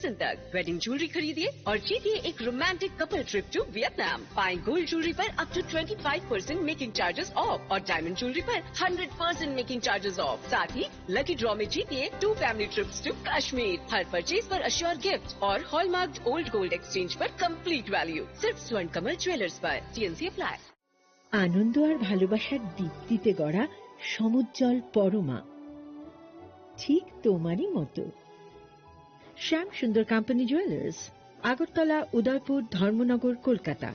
तक wedding jewellery खरीदिए और जीतिए एक romantic couple trip to Vietnam. पाएं गोल्ड ज्वेलरी पर up to 25% making charges off और डायमंड ज्वेलरी पर 100% मेकिंग चार्जेस ऑफ। साथ ही लकी ड्रॉ में जीतिए 2 फैमिली ट्रिप्स टू कश्मीर। हर परचेज पर अश्योर गिफ्ट और हॉलमार्क्ड ओल्ड गोल्ड एक्सचेंज पर कंप्लीट वैल्यू सिर्फ स्वर्ण कमल ज्वेलर्स पर। TNC apply. आनंद और ভালোবাসার দীপ্তিতে গড়া সমুজ্জ্বল পরমা ঠিক তোমারই মতো। শ্যাম সুন্দর company jewellers, Agartala, Udaipur, Dharmanagar, Kolkata.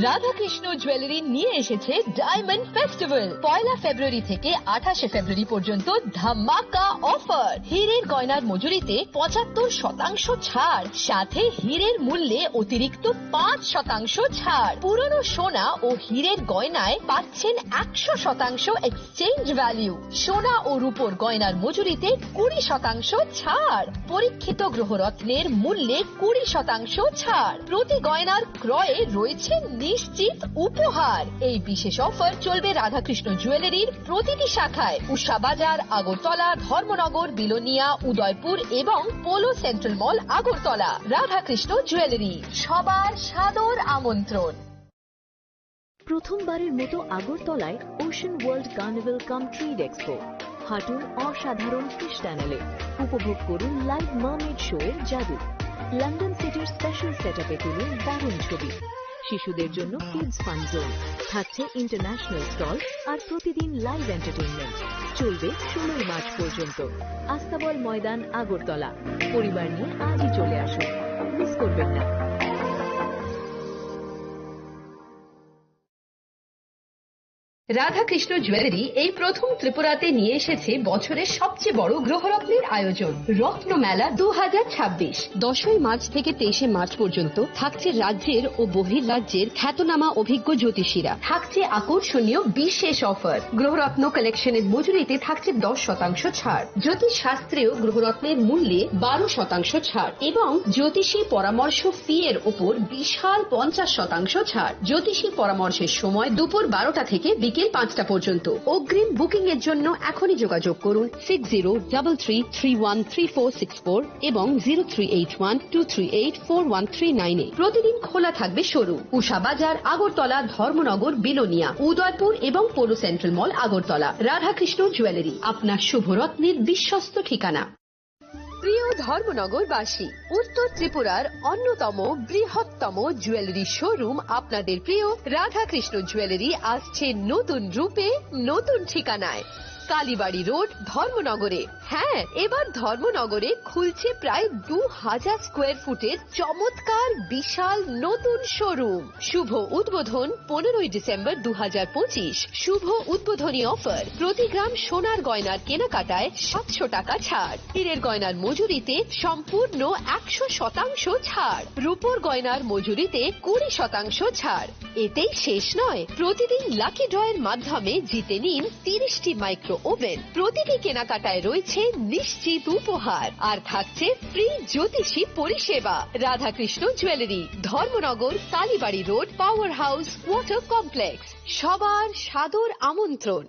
Radhakrishna jewellery নিয়ে এসেছে ডায়মন্ড ফেস্টিভ্যাল। 1 ফেব্রুয়ারি থেকে 28 ফেব্রুয়ারি পর্যন্ত ধামাকা অফার। হীরের গয়নার মজুরিতে 75% ছাড়, সাথে হীরের মূল্যে অতিরিক্ত 5% ছাড়। পুরনো সোনা ও হীরের গয়নায় পাচ্ছেন 100% এক্সচেঞ্জ ভ্যালু। সোনা ও রূপোর গয়নার মজুরিতে 20% ছাড়। পরীক্ষিত গ্রহরত্নের মূল্যে 20% ছাড়। প্রতি গয়নার ক্রয়ে রয়েছে নিশ্চিত উপহার। এই বিশেষ অফার চলবে রাধাকৃষ্ণ জুয়েলারির প্রতিটি শাখায়, উষা বাজার, আগরতলা, ধর্মনগর, বিলোনিয়া, উদয়পুর এবং পোলো সেন্ট্রাল মল, আগরতলা। রাধাকৃষ্ণ জুয়েলারি, সবার সাদর আমন্ত্রণ। প্রথমবারের মতো আগরতলায় ওশান ওয়ার্ল্ড কার্নিভাল কাম ট্রেড এক্সপো। হাঁটুন অসাধারণ ফিশ টানেলে, উপভোগ করুন লাইভ মারমেড শো এর জাদু। লন্ডন সিটির স্পেশাল সেটআপে তুলুন দারুণ ছবি। শিশুদের জন্য কিডস ফান জোন থাকছে, ইন্টারন্যাশনাল স্টল আর প্রতিদিন লাইভ এন্টারটেইনমেন্ট। চলবে 16 মার্চ পর্যন্ত। আস্তাবল ময়দান, আগরতলা। পরিবার নিয়ে আজই চলে আসুন, মিস করবেন না। রাধাকৃষ্ণ জুয়েলারি এই প্রথম ত্রিপুরাতে নিয়ে এসেছে বছরের সবচেয়ে বড় গ্রহরত্নের আয়োজন, রত্ন মেলা 2026। 10 মার্চ থেকে 23 মার্চ পর্যন্ত থাকছে রাজ্যের ও বহির্রাজ্যের খ্যাতনামা অভিজ্ঞ জ্যোতিষীরা। থাকছে আকর্ষণীয় বিশেষ অফার। গ্রহরত্ন কালেকশনের মজুরিতে থাকছে 10% ছাড়। জ্যোতিষ শাস্ত্রীয় গ্রহরত্নের মূল্যে 12% ছাড় এবং জ্যোতিষী পরামর্শ ফি এর উপর বিশাল 50% ছাড়। জ্যোতিষী পরামর্শের সময় দুপুর 12টা থেকে বিকেল 5টা পর্যন্ত। অগ্রিম বুকিং এর জন্য এখনই যোগাযোগ করুন 6033313464 এবং 038123841398 এ। প্রতিদিন খোলা থাকবে শোরুম। উষা বাজার, আগরতলা, ধর্মনগর, বিলোনিয়া, উদয়পুর এবং পোলো সেন্ট্রাল মল, আগরতলা। রাধাকৃষ্ণ জুয়েলারি, আপনার শুভরত্নের বিশ্বস্ত ঠিকানা। প্রিয় ধর্মনগরবাসী, উত্তর ত্রিপুরার অন্যতম বৃহত্তম জুয়েলারি শোরুম আপনাদের প্রিয় রাধাকৃষ্ণ জুয়েলারি আসছে নতুন রূপে, নতুন ঠিকানায়। কালীবাড়ি রোড, ধর্মনগরে। হ্যাঁ, এবার ধর্মনগরে খুলছে প্রায় 2000 স্কোয়ার ফুটের চমৎকার বিশাল নতুন শোরুম। শুভ উদ্বোধন 15 ডিসেম্বর 2025। শুভ উদ্বোধনী অফার, প্রতি গ্রাম সোনার গয়নার কেনাকাটায় 700 টাকা ছাড়। হীরের গয়নার মজুরিতে সম্পূর্ণ 100% ছাড়। রূপোর গয়নার মজুরিতে 20% ছাড়। এতেই শেষ নয়, প্রতিদিন লাকি ড্রয়ের মাধ্যমে জিতে নিন 30টি মাইক্রো ওভেন। প্রতিটি কেনাকাটায় রয়েছে নিশ্চিত উপহার আর থাকছে ফ্রি জ্যোতিষী পরিষেবা। Radhakrishna jewellery, Dharmanagar, Kalibari road, power house, water complex. সবার সাদর আমন্ত্রণ।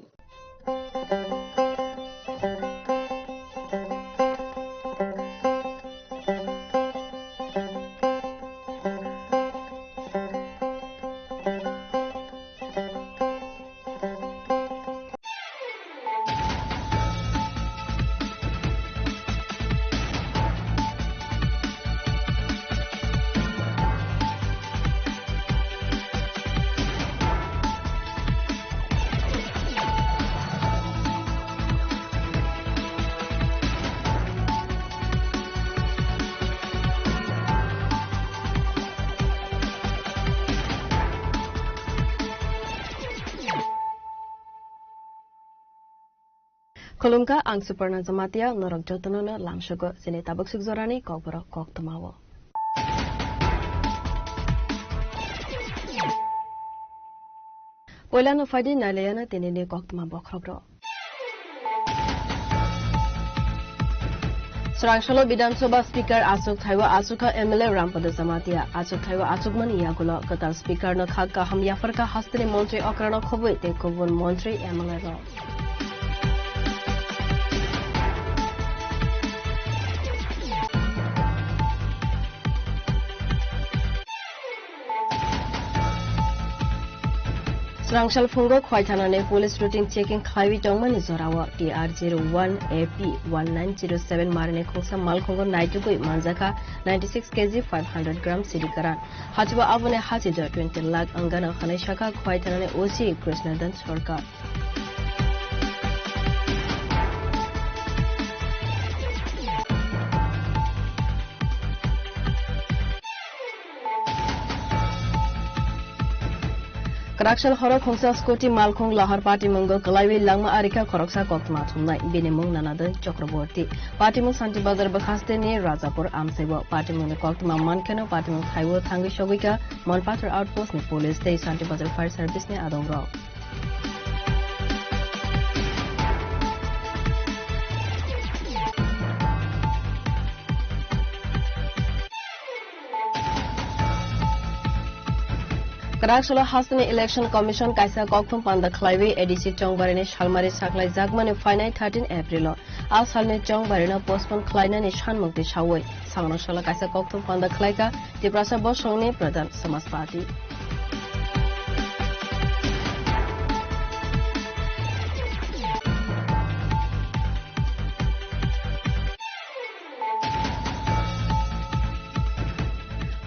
Kolumka ang Suparna Zamatia norok jotonono lamshogo sine tabak sugzorani kokboro koktomawo. Poilano fadi naleyana tenene koktoma bokhobro. Surangsolo Bidansabha Speaker Asok Thaiwa Asuka MLA Rampada Zamatia Asok Thaiwa Asukman Iagulo Katar Speaker no Khaka Hamyafarka Hastri Montri Okrano Khobwe te Kovon Montri MLA ro. Srangsal Fungo Khwaithanane police routine checking Khaiwi Tongmani Zorawa TR01 AP 1907 Marine Khoksa Malkhongo Naitugoi Manjaka 96 kg 500 gram Sidikaran Hachwa Avone Hachida 20 lakh Angana Khane Shaka Khwaithanane OC Krishnadan Sorkar Karakshal Horok Hongsa Scotty Malkhong Lahar Party Mungo Kalaiwi Langma Arika Koroksa Kokma Thumnai Binimung Nanadan Chakraborty Party Mung Santi Bazar Bakhaste ne Rajapur Amsebo Party Mung Kokma Mankano Party Mung Khaiwo Thangi Shogika Monpatar Outpost ne Police Day Santi Bazar Fire Service ne Adongrao Karakshalo Hasani Election Commission Kaisa Kokthum Panda Klaiwi EDC Chongbarine Shalmari Saklai Jagmane Finite 13 April As Halne Chongbarina Postpone Klaina ne Shanmukti Shawai Sangno Shala Kaisa Kokthum Panda Klaika Tiprasa Boshongni Pradhan Samas Party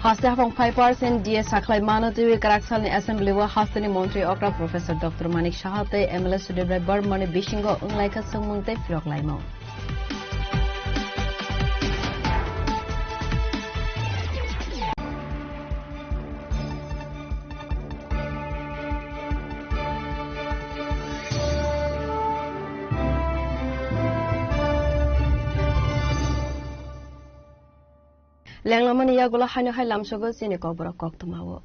Haste Hafong 5% DS Saklai Manatiwi Karakshal Assembly wa Hastani Montri Okra Professor Dr. Manik Shahate MLS Sudebrai Barmane Bishingo Unglaika Sumungte Firok Laimo Langlamani Yagula Hano Hai Lamsogo Sine Kobra Koktumawo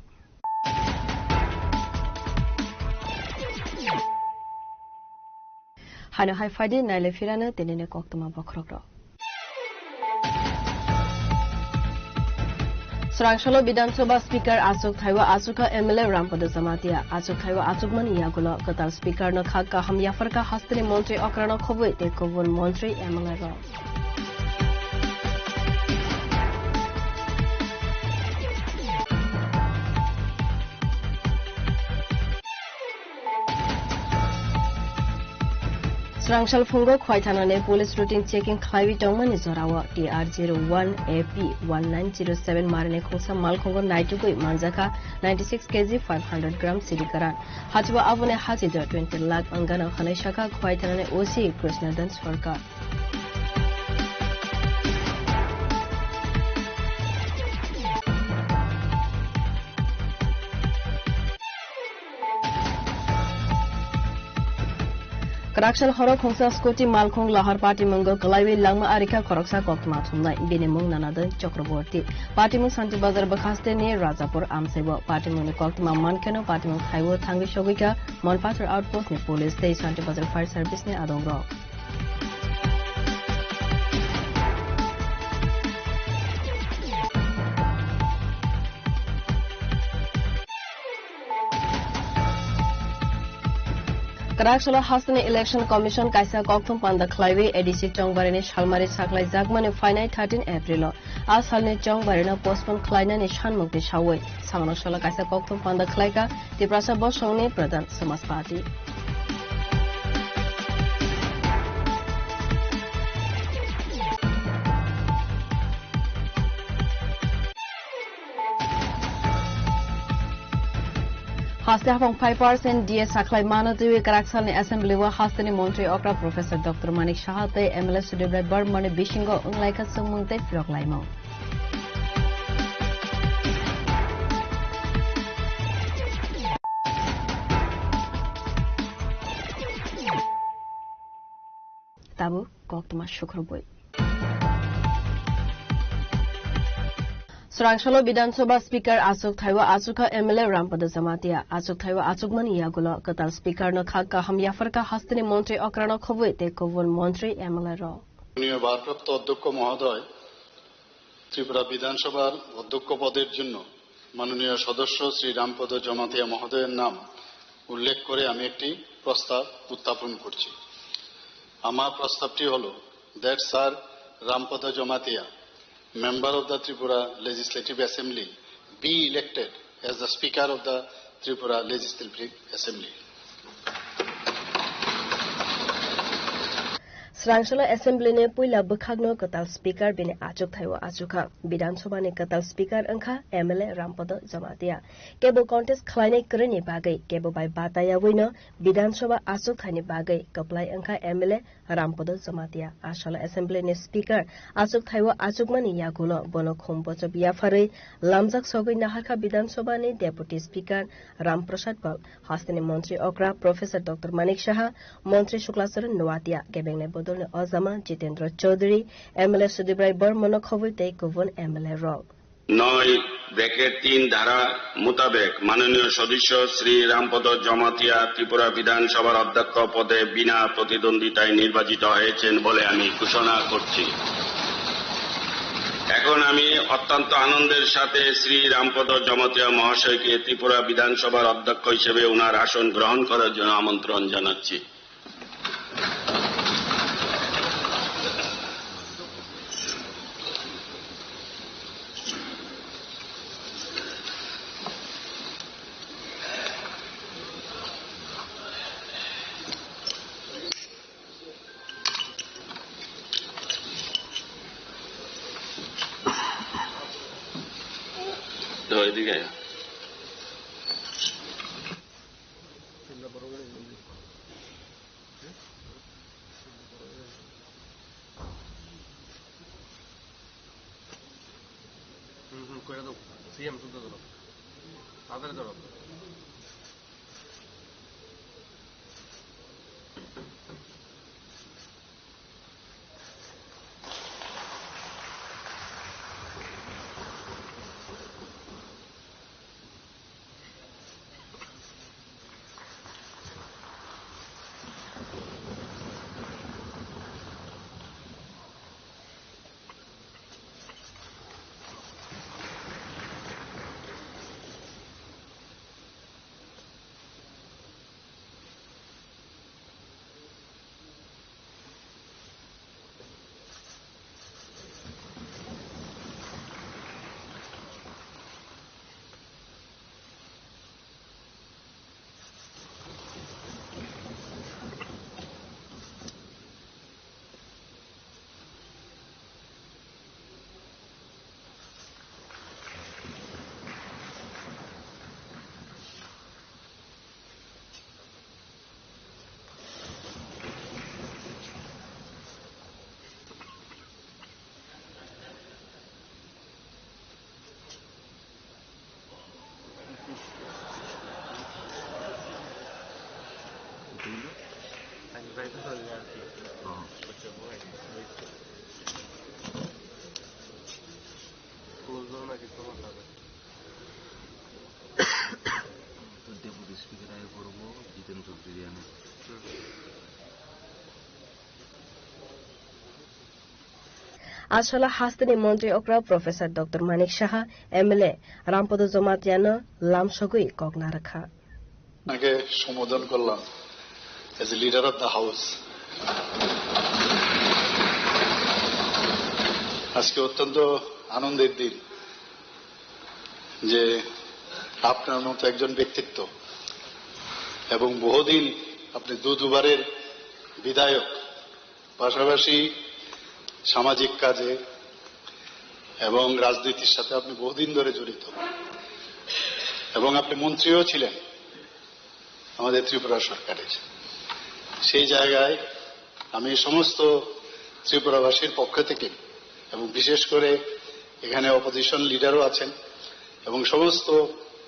Hano Hai Fadi Naile Firana Tenine Koktuma Bokrogro Srangsalo Bidhan Sabha Speaker Asok Thaiwa Asuka MLA Rampada Zamatia Asok Thaiwa Asukmani Yagula Katal Speaker no Khaka Ham Yafarka Hastani Montri Okrano Khobwe Te Kovon Montri MLA Ro Srangsal Fungo Khwaithanane police routine checking Khaiwi Tongmani Zorawa TR01 AP 1907 Marine Khoksa Malkhongo Naitugoi Manjaka 96 kg 500 gram Sidikaran Hachwa Avone Hachida 20 lakh Angana Khane Shaka Khwaithanane OC Krishnadan Sorkar Karakshal Horok Hongsa Scotty Malkhong Lahar Party Mungo Kalaiwi Langma Arika Koroksa Kokma Thumnai Binimung Nanadan Chakraborty Party Mung Santi Bazar Bakhaste ne Rajapur Amsebo Party Mung Kokma Mankano Party Mung Khaiwo Thangi Shogika Monpatar Outpost ne Police Day Santi Bazar Fire Service ne Adongrao Karakshalo Hasani Election Commission Kaisa Kokthum Panda Klaiwi EDC Chongbarine Shalmari Saklai Jagmane Finite 13 April As Halne Chongbarina Postpone Klaina ne Shanmukti Shawai Sangno Shala Kaisa Kokthum Panda Klaika Tiprasa Boshongni Pradhan Samas Party Haste Hafong 5% DS Saklai Manatiwi Karakshal Assembly wa Hastani Montri Okra Professor Dr. Manik Shahate MLS Sudebrai Barmane Bishingo Unglaika Sumungte Firok Laimo Tabu Koktuma Shukruboi Srangsalo Bidhan Sabha Speaker Asok Thaiwa Asuka MLA Rampada Zamatia Asok Thaiwa Asukmani Yagula Katal Speaker no Khaka Ham Yafarka Hastani Montri Okrano Khobwe Te Kovon Montri MLA Ro ভারপ্রাপ্ত অধ্যক্ষ মহোদয় ত্রিপুরা বিধানসভার অধ্যক্ষ পদের জন্য মাননীয় সদস্য শ্রী রামপদ জমাতিয়া মহোদয়ের নাম উল্লেখ করে আমি একটি প্রস্তাব উত্থাপন করছি। আমার প্রস্তাবটি হলো that Sir Rampada Jamatia, member of the Tripura Legislative Assembly, be elected as the Speaker of the Tripura Legislative Assembly. Srangshala Assembly ne puila bukhagno katal speaker bine achuk thaiwa achukha Bidhan Sabha ne katal speaker angkha MLA Rampada Jamatia kebo contest khlainai krani bagai kebo bai bataya wina Bidhan Sabha achuk thaini bagai kaplai angkha MLA Rampada Jamatia Ashala Assembly ne speaker achuk thaiwa achuk mani yagulo bono khombocha biafare lamjak sogoi naharkha Bidhan Sabha ne deputy speaker Ram Prasad Pal hastani Mantri Okra Professor Dr Manik Shaha Mantri Shuklacharan Noatia gebeng ne bodol Azama Jitendra Chaudhary MLA Sudibrai Barmana Khawite Govon MLA Rob 9(3) ধারা মোতাবেক মাননীয় সদস্য শ্রী রামপদ জমাতিয়া ত্রিপুরা বিধানসভার অধ্যক্ষ পদে বিনা প্রতিদ্বন্দ্বিতায় নির্বাচিত হয়েছেন বলে আমি ঘোষণা করছি। এখন আমি অত্যন্ত আনন্দের সাথে শ্রী রামপদ জমাতিয়া মহাশয়কে ত্রিপুরা বিধানসভার অধ্যক্ষ হিসেবে ওনার আসন গ্রহণ করার জন্য আমন্ত্রণ জানাচ্ছি। তো এদিকে করে দাও সিএম শুদ্ধ ধরো তাদের ধরো ডেপুটি স্পিকার আগে করবো জিতেন চৌধুরী আনে Ashala Hastani Mantri Okra Professor Dr Manik Shaha MLA Rampada Jamatia Lam Shogui Kogna Rakha আগে সম্বোধন করলাম as a leader of the house আজকে অত্যন্ত আনন্দের দিন যে আপনার মতো একজন ব্যক্তিত্ব এবং বহুদিন আপনি দুবারের বিধায়ক পাশাপাশি সামাজিক কাজে এবং রাজনীতির সাথে আপনি বহুদিন ধরে জড়িত এবং আপনি মন্ত্রীও ছিলেন আমাদের ত্রিপুরা সরকারের সেই জায়গায় আমি সমস্ত ত্রিপুরাবাসীর পক্ষ থেকে এবং বিশেষ করে এখানে অপোজিশন লিডারও আছেন এবং সমস্ত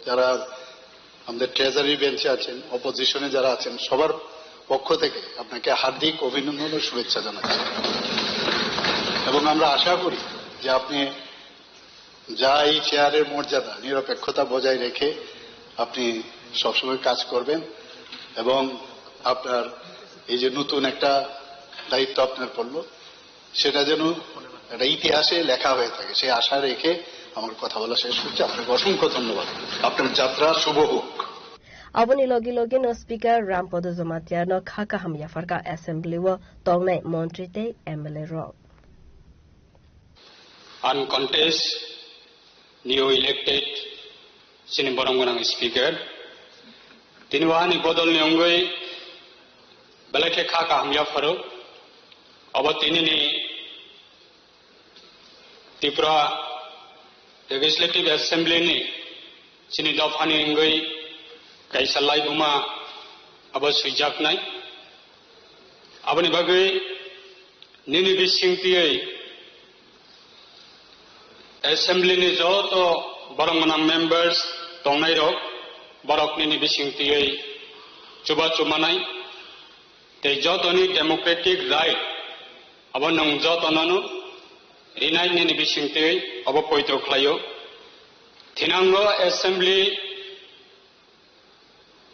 যারা আমাদের ট্রেজারি বেঞ্চে আছেন অপোজিশনে যারা আছেন সবার পক্ষ থেকে আপনাকে হার্দিক অভিনন্দন ও শুভেচ্ছা জানাচ্ছি এবং আমরা আশা করি যে আপনি যা এই চেয়ারের মর্যাদা নিরপেক্ষতা বজায় রেখে আপনি সবসময় কাজ করবেন এবং আপনার এই যে নতুন একটা দায়িত্ব আপনার পড়ল সেটা যেন একটা ইতিহাসে লেখা হয়ে থাকে সেই আশা রেখে আমার কথা বলা শেষ করছি আপনাকে অসংখ্য ধন্যবাদ আপনার যাত্রা শুভ হোক Aboni logi logi no speaker Rampada Jamatia no khaka hamya farka assembly wo tongnai Mantri te MLA ro uncontested new elected Siniborongwanang speaker তিনি ওয়ানি বদল নিয়ঙ্গই বেলাকে খাকা হামিয়া ফারো অব তিনি নি ত্রিপুরা लेजिस्लेटिव एसेंबली नि चिनी दफानि इंगै गायसालाय बुमा अब सुइजाकनाय आबनि बागै निनि बिसिंतियै एसेंबली नि जत बरंगना मेंबर्स दंनाय रक बरक निनि बिसिंतियै चुबा चुमानाय ते जतनि डेमोक्रेटिक राइट अब नों जतननो रिनाय निनि बिसिंतियै अब पयत्र खालायो थिनांगो एसेंबली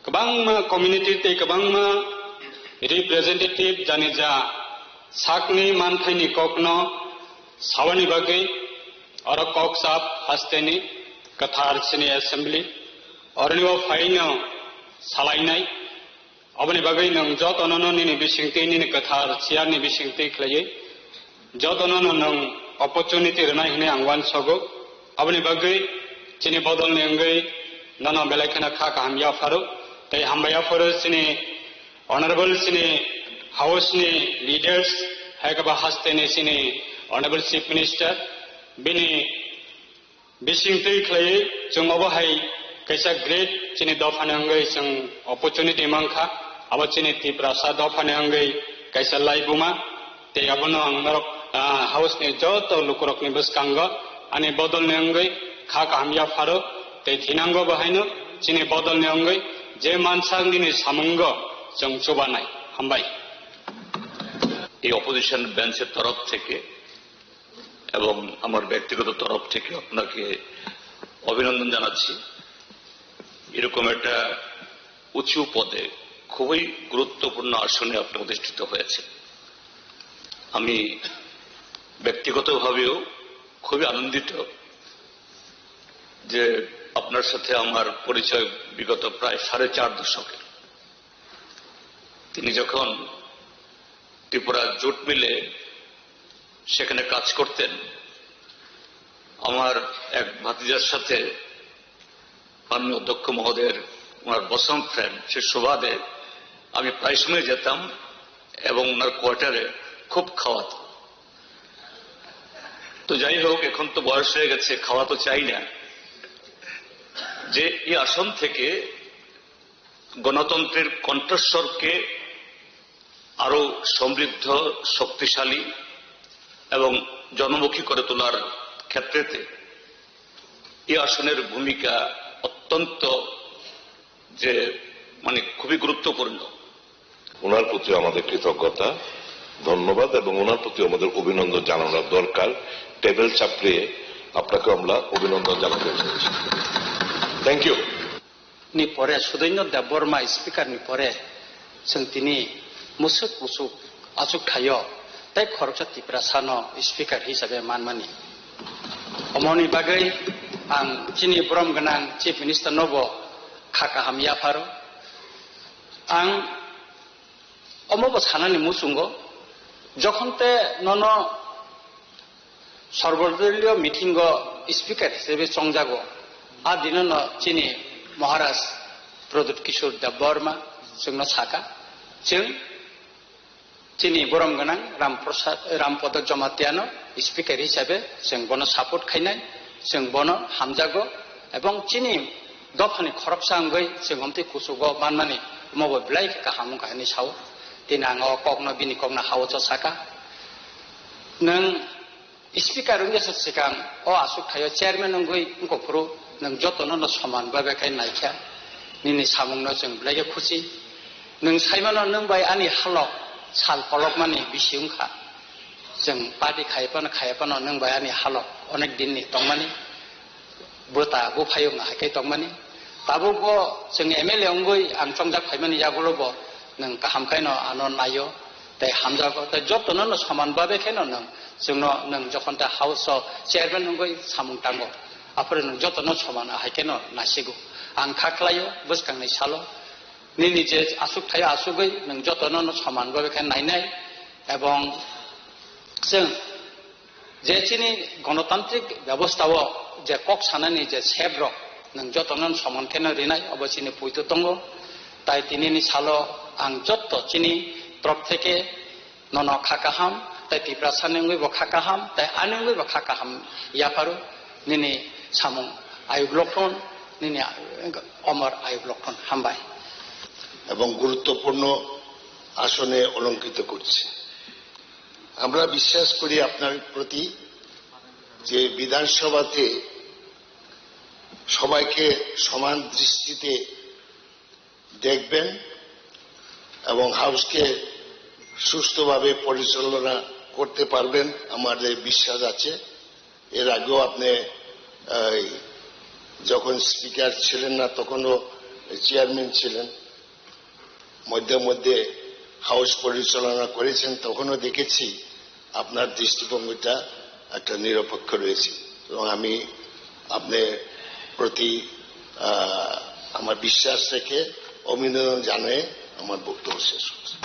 गोबां कम्युनिटी ते गोबां रिप्रेजेंटेटिव जानि जा साकनि मानथायनि ककनो सावनि बागै और कक साब हास्तेनि कथारसिनि एसेंबली अरनिव फाइनो सालायनाय अबनि बागै नों जतननो निनि बिसिंति निनि कथार सियारनि बिसिंति खालायो जतननो नों opportunity renai hine angwan sogo abni bagai chini bodol nengai nana belakena kha ka hamya faru tai hambaya faru chini honorable chini house ni leaders haikaba haste ni chini honorable chief minister bini bising tei khlai jong abo hai kaisa great chini dofane angai jong opportunity mangkha abo chini ti prasad dofane angai kaisa laibuma tei abono angmarok house ने जत लुकुरक ने बसकांगो अनि बदल ने अंगै खा कामया pharaoh ते थिनांगो बहायनो चिनि बदल ने अंगै जे मानसांनि सामंग जों चुबानाय हामबाय এই অপোজিশন বেঞ্চের তরফ থেকে এবং আমার ব্যক্তিগত তরফ থেকে আপনাকে অভিনন্দন জানাচ্ছি এরকম একটা উঁচু পদে খুবই গুরুত্বপূর্ণ আসনে আপনি অধিষ্ঠিত হয়েছেন আমি ব্যক্তিগতভাবেও খুবই আনন্দিত যে আপনার সাথে আমার পরিচয় বিগত প্রায় 4.5 দশকের তিনি যখন ত্রিপুরা জুট মিলে সেখানে কাজ করতেন আমার এক ভাতিজার সাথে মাননীয় অধ্যক্ষ মহোদয়ের ওনার বসম ফ্রেন্ড সে সুবাদে আমি প্রায় সময় যেতাম এবং ওনার কোয়ার্টারে খুব খাওয়াতো তো যাই হোক এখন তো বয়স হয়ে গেছে খাওয়া তো চাই না যে এই আসন থেকে গণতন্ত্রের কণ্ঠস্বরকে আরো সমৃদ্ধ শক্তিশালী এবং জনমুখী করে তোলার ক্ষেত্রেতে এই আসনের ভূমিকা অত্যন্ত যে মানে খুবই গুরুত্বপূর্ণ ওনার প্রতি আমাদের কৃতজ্ঞতা ধন্যবাদ এবং ওনার প্রতি আমাদের অভিনন্দন জানানো দরকার টেবিল চাপড়িয়ে আপনাকে আমরা অভিনন্দন জানাতে চাইছি থ্যাংক ইউ নি পরে সুদৈন্য দেববর্মা স্পিকার নি পরে जों दिनै मुसुक मुसुक आजुक थायो ताई खरकसा त्रिपुरा सानो स्पिकार हिसाबै मानमानि अमनि बागै आं चिनि ब्रम गोनां चिफ मिनिस्टार नबो खाका हामिया फारो आं अमबो सानानि मुसुंगो যখনতে নন সর্বদলীয় মিটিং স্পিকার হিসেবে চংজাগো আ দিন চিনি মহারাজ প্রদ্যুৎ কিশোর দেববর্মা जोंनो साका जों चिनि बरम गोनां रामपद जमातियानो स्पिकार हिसाबै जों बनो सापर्ट खायनाय जों बनो हामजागो एवं चिनि दफानि खरकसांगै जों हमते कुसुगो मानमानि मबो ब्लाइ का हामु कानि साव दिनाङो कगनो बिनि कगनो हावो साका नों स्पिकार उन्देस सिगां अ आसुक थायो चेयारमेन नंगै गफुरु नों जतनो समान बाबेखाय नायखा निनि सामुंनो जों ब्लाइ खुसि नों साइमानो नों बाय आनि हालक साल पलक मानि बिसिउंखा जों पार्टी खायपानो नों बाय आनि हालक अनेक दिननि तंमानि बुता बुफायो हायखाय तंमानि ताबुबो जों एमएलए अंगै आं चंजा खायमानि जागलबो नों गाहामखायनो आनो नायो ताई हामजागो ताई जतनो समान बाबेखायनो नों जोंनो नों जखन ता हाउस चेयारमेन नंगै सामुं तांगो आफोर नों जतनो समान हायखायनो नासिगो आं खाख्लायो बसखांनाय सालो निनि जे आसुक थायो आसुगै नों जतनो समान बाबेखाय नायनाय एवं जों जे चिनि गणतान्त्रिक व्यवस्थाव जे कक सानानि जे सेब्रक नों जतनो समान खेनो रिनाय अबसिनि पुइतो दंगो তাই তিনি সালো আং যত চিনি তরফ থেকে নন খাকাহাম তাই ত্রিপুরা সানেঙ্গুই বা খাকাহাম তাই আনেঙ্গুই বা খাকাহাম ইয়াপারু নিনি সামুং আয়ুব লক্ষণ নিনি অমর আয়ুব লক্ষণ হামবাই এবং গুরুত্বপূর্ণ আসনে অলঙ্কৃত করছে। আমরা বিশ্বাস করি আপনার প্রতি যে বিধানসভাতে সবাইকে সমান দৃষ্টিতে দেখবেন এবং হাউসকে সুষ্ঠুভাবে পরিচালনা করতে পারবেন আমাদের বিশ্বাস আছে। এর আগেও আপনি যখন স্পিকার ছিলেন না তখনও চেয়ারম্যান ছিলেন, মধ্যে মধ্যে হাউস পরিচালনা করেছেন, তখনও দেখেছি আপনার দৃষ্টিভঙ্গিটা একটা নিরপেক্ষ রয়েছে এবং আমি আপনার প্রতি আমার বিশ্বাস রেখে অভিনন্দন জানিয়ে আমার বক্তব্য শেষ করছি।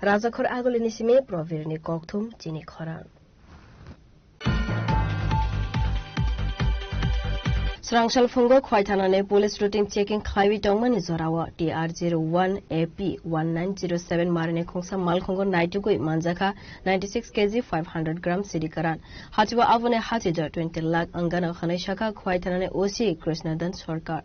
Rajakhor agolini sime provirni kokthum chini khoran. Srangshal Fungo Khwaithanane police routine checking Khaiwi Tongmani Zorawa TR01 AP 1907 Marine Khongsa Malkhongo Naitugui Manjaka 96 kg 500 gram Sidikaran Hatiwa Avone Hatija 20 lakh Angana Khaneshaka Khwaithanane OC Krishnadan Sarkar.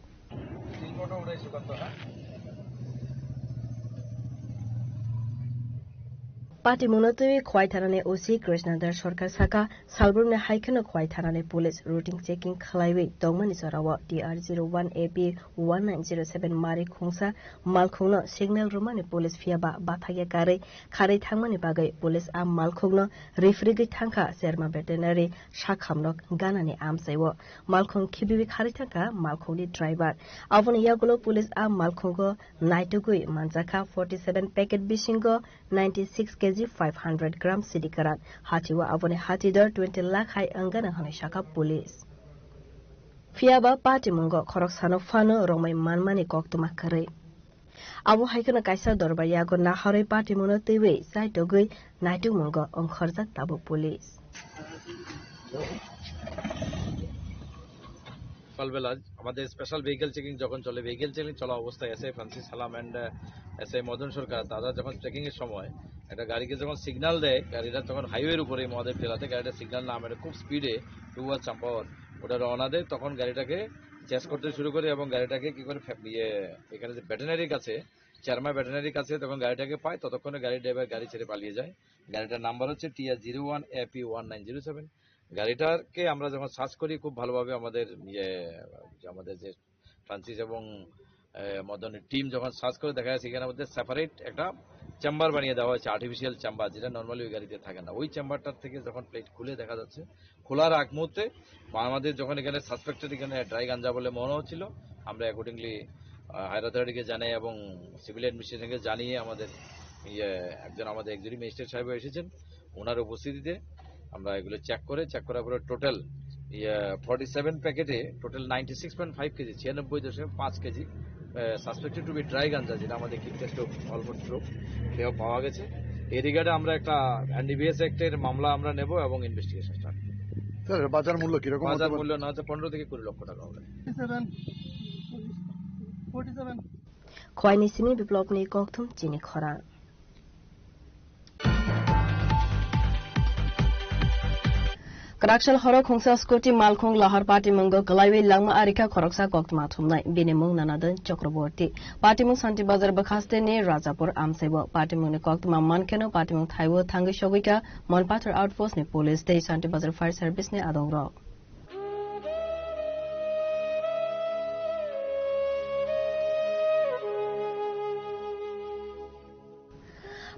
Party Monotui Khwaithanane OC Krishnadar Sarkar Saka Salburne Haikano Khwaithanane police routine checking Khlaiwi Tongmani Zorawa TR01 AP 1907 Mari Khongsa Malkhongno signal Romani police Fiaba Bathaya Kare Khare Thangmani Bagai police Am Malkhongno Refrigi Thangka Serma Veterinary Shakhamnok Ganani Amsaiwo Malkhong Kibiwi Khare Thangka Malkhongni driver Avon Yagulo police Am Malkhongo Naitugui Manjaka 47 packet Bishingo 96 kg 500 gram Sidikaran Hatiwa Avone Hatidar 20 lakh Hai Angana Haneshaka police Fiaba Party Mungo Khoroksano Fano Romai Manmani Koktuma Kare Abu Haikana Kaisa Dorba Yago Nahare Party Muno Tewe Saitogui Naitu Mungo Khorza Tabu police সকালবেলা আমাদের special vehicle checking যখন চলে vehicle checking চলা অবস্থায় SI Francis সালাম and SI Madan সরকার তারা যখন checking এর সময় একটা গাড়িকে যখন সিগন্যাল দেয় গাড়িটা তখন হাইওয়ের উপরে মদের ঠেলাতে গাড়িটা সিগন্যাল না মেরে খুব স্পিডে টুয়ার্ডস চাম্পাওয়ার ওটা রওনা দেয় তখন গাড়িটাকে চেস করতে শুরু করে এবং গাড়িটাকে কি করে এখানে যে ভেটেরিনারির কাছে চেয়ারম্যান ভেটেরিনারির কাছে তখন গাড়িটাকে পায় ততক্ষণে গাড়ির ড্রাইভার গাড়ি ছেড়ে পালিয়ে যায় গাড়িটার নাম্বার হচ্ছে TR01 AP 1907 গাড়িটাকে আমরা যখন সার্চ করি খুব ভালোভাবে আমাদের যে ফ্রান্সিস এবং মদনের টিম যখন সার্চ করে দেখা যাচ্ছে এখানে মধ্যে সেপারেট একটা চেম্বার বানিয়ে দেওয়া হয়েছে আর্টিফিশিয়াল চেম্বার যেটা নর্মালি ওই গাড়িতে থাকে না ওই চেম্বারটার থেকে যখন প্লেট খুলে দেখা যাচ্ছে খোলার আগ মুহূর্তে আমাদের যখন এখানে সাসপেক্টেড এখানে ড্রাই গাঞ্জা বলে মনে হচ্ছিল আমরা অ্যাকর্ডিংলি হায়ার অথরিটিকে জানাই এবং সিভিল অ্যাডমিনিস্ট্রেশনকে জানিয়ে আমাদের একজন আমাদের এক্সিকিউটিভ ম্যাজিস্ট্রেট সাহেব এসেছেন ওনার উপস্থিতিতে আমরা এগুলো চেক করার পরে টোটাল 47 প্যাকেটে total 96.5 KG 96.5 KG suspected to be dry ganja যেটা আমাদের কিক টেস্ট অলমোস্ট প্রুফ সেও পাওয়া গেছে এই রিগার্ডে আমরা একটা এনডিপিএস অ্যাক্টের মামলা আমরা নেব এবং ইনভেস্টিগেশন স্টার্ট করব স্যার বাজার মূল্য কি রকম বাজার মূল্য না হচ্ছে 15 থেকে 20 লক্ষ টাকা হবে 47 খয়নি Simi বিপ্লবনি kokthum chini khora Karakshal Horo Khongsa Skoti Malkhong Lahar Party Mungo Kalaiwi Langma Arika Khoroksa Koktma Thumnai Binimung Nanadan Chakraborty Party Mung Santi Bazar Bakhaste ne Rajapur Amsebo Party Mung ne Koktma Mankeno Party Mung Thaiwo Thangi Shogika Monpathar Outpost ne Police Day Santi Bazar Fire Service ne Adongro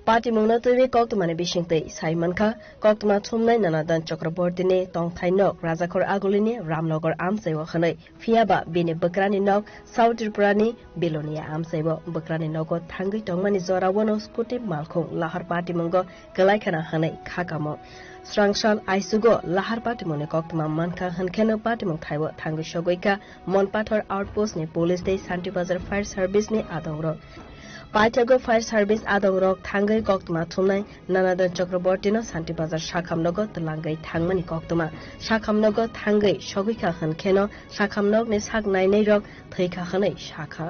Party Mungna Tuwi Koktumane Bishingte Saimanka Koktuma Thumnai Nanadan Chakraborty ne Tongthainok Rajakhor Agolini Ramnagar Amsebo Khanai Fiaba Bini Bakrani Nok South Tripurani Bilonia Amsebo Bakrani Nogo Thangi Tongmani Zorawono Skuti Malkhong Lahar Party Mungo Kalaikhana Hanai Khakamo Srangshal Aisugo Lahar Party Mune Koktuma Manka Hankeno Party Mung Thaiwo Thangi Shogoika Monpathar Outpost ne Police Day Santi Bazar Fire Service ne Adongro Paitago Fire Service Adong Rok Tangai Koktuma Tumnai Nanadon Chakrabortino Santi Bazar Shakhamnogo Telangai Tangmani Koktuma Shakhamnogo Tangai Shogika Han Keno Shakhamnog ne Sak Nainei Rok Theika Hanai Shaka